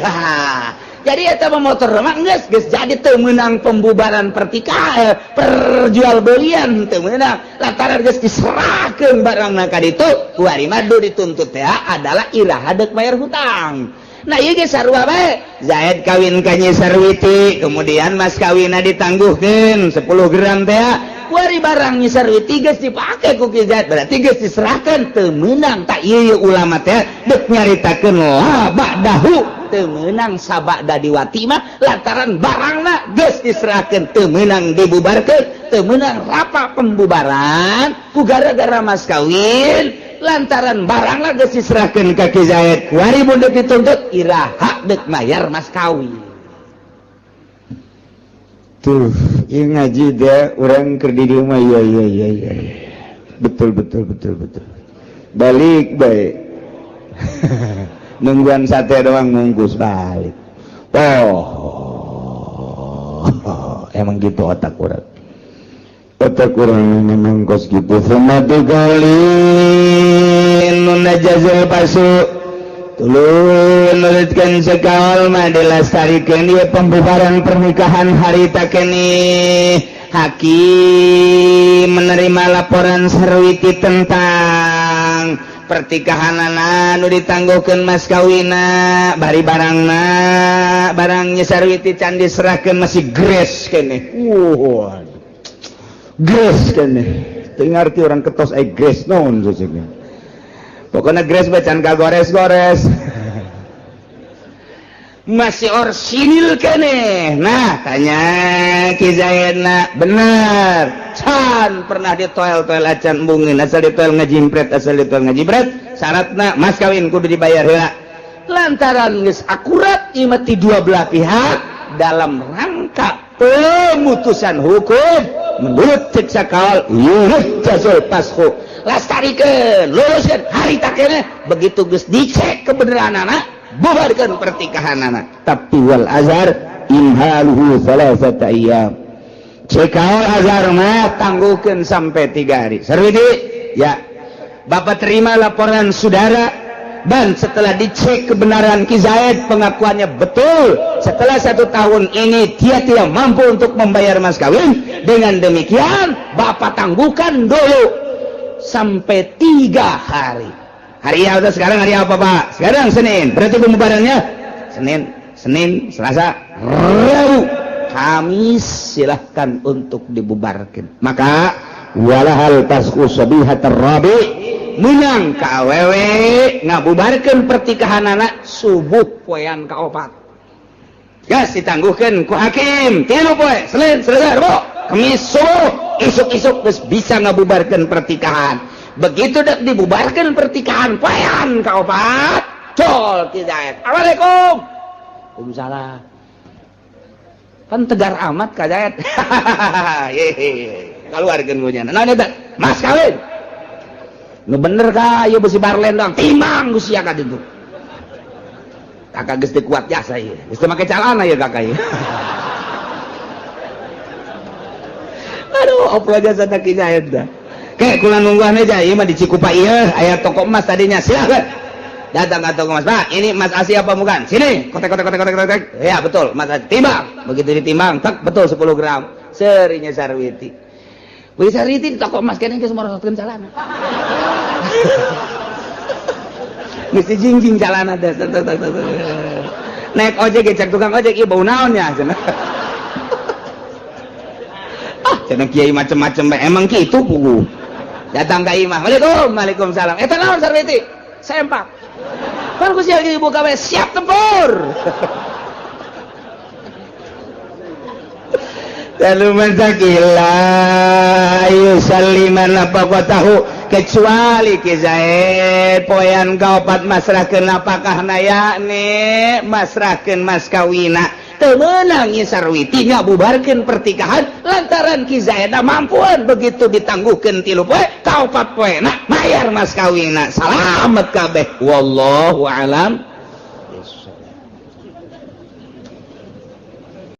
Jadi eta motor mah geus jadi teu meunang pembubaran pertikahan, perjual belian teu meunang. Lantaran geus diserahkeun barangna ka ditu, ku ari mah dituntut teh adalah iraha deuk bayar hutang. Nah ieu ge sarua bae. Zaid kawin ka Nyi Sarwiti, kemudian mas kawinna ditangguhkeun 10 gram teh. Kuari barang Nyi Sarwiti geus dipake ku Ki Zaid, berarti geus diserahkeun teu meunang. Tak ieu ulama teh deuk nyaritakeun la ba'dahu, teu meunang sabada diwati mah lantaran barangna geus diserahkeun teu meunang dibubarkeun, teu meunang rapa pembubaran ku gara-gara mas kawin. Lantaran barangna geus diserahkeun ka Ki Zaid, kuari mun deuk dituntut iraha deuk mayar mas kawin. Tuh, ieu ngaji deh urang keur di rumah iya. Betul. Balik bae. Nungguan sate doang ngungkus balik. Emang gitu otak urang. Otak urang memang kos gitu. Sematu kali nun najazul pasu. Tulun nurutkeun sekaol mah dilestarikeun ieu pembubaran pernikahan harita kene. Hakim menerima laporan Sarwiti tentang pertikahanana nu ditangguhkeun mas kawina, bari barangnya Sarwiti can diserahkeun masih gres kene. Gres kene. Teu ngarti orang ketos aya gres naon sesegna. Pokoknya gres bacan kagores-gores. Masih orsinil kene. Nah, tanya Ki Zaidna, bener. Can pernah ditoel-toel acan embungin, asal ditoel ngajimpret, syaratna mas kawin kudu dibayar heula. Lantaran geus akurat ieu mah ti dua belah pihak dalam rangka pemutusan hukum menurut cek sakaol yurjazul pashu. Lastarikeun, luluskeun harita keneh, begitu geus dicek kebenaranana, bubarkeun pertikahanana. Tapi wal azhar imhaluhu salasata ayyam. Cekaol azhar mah tangguhkeun sampai 3 hari. Sarwiti, ya. Bapak terima laporan saudara dan setelah dicek kebenaran Ki Zaid pengakuannya betul. Setelah 1 tahun ini dia tidak mampu untuk membayar mas kawin. Dengan demikian, Bapak tangguhkan dulu sampai 3 hari. Hari apa sekarang? Hari apa Pak? Sekarang Senin. Berarti pembubarannya Senin, Selasa, Rabu, Kamis silahkan untuk dibubarkan. Maka walahal tasku sabihatar rabi menang ka awewe ngabubarkeun pertikahan anak subuh poean kaopat. Gas ditangguhkeun ku hakim 3 poe, Senin, Selasa, Rabu, Kamis subuh. Isuk-isuk bisa ngabubarkan pertikahan. Begitu dak dibubarkan pertikahan poean kaopat col Ki Zaid. Assalamualaikum. Waalaikumsalam. Kan tegar amat Ka Zaid. Kaluarkeun geunya. Naon eta? Mas kawin. Nu bener ka ieu besi barlen doang. Timbang ku sia ka ditu. kakak geus teu kuat jasa ieu geus teu make calana ya kakak ieu aduh oplo jasa tak kisahet dah kayak kula nungguan aja ieu mah di Cikupa ieu aya toko emas tadinya silakan datang ke toko emas Pak ini emas asli apa bukan sini kotek ya betul emas asli timbang begitu ditimbang tak betul 10 gram serinya Sarwiti beli Sarwiti di toko emas kene geus morosotkeun calana geus dijingjing calana teh naik ojek cek tukang ojek ieu bau naon ya cenah cenah kiai macem-macem emang kitu pugu datang ka imah waalaikumsalam eta naon Sarwiti sempak kan ku siap ibu kawe siap tempur lalu mentakila ayo saliman apa kau tahu kecuali kizaid poyan kaopat masrahkeun apakah naya nih masrahkeun mas kawina teu meunang ieu Sarwiti ngabubarkeun pertikahan lantaran kizaid mampuan begitu ditangguhkeun 3 poe ka 4 poena mayar mas kawina salamet kabeh wallahu alam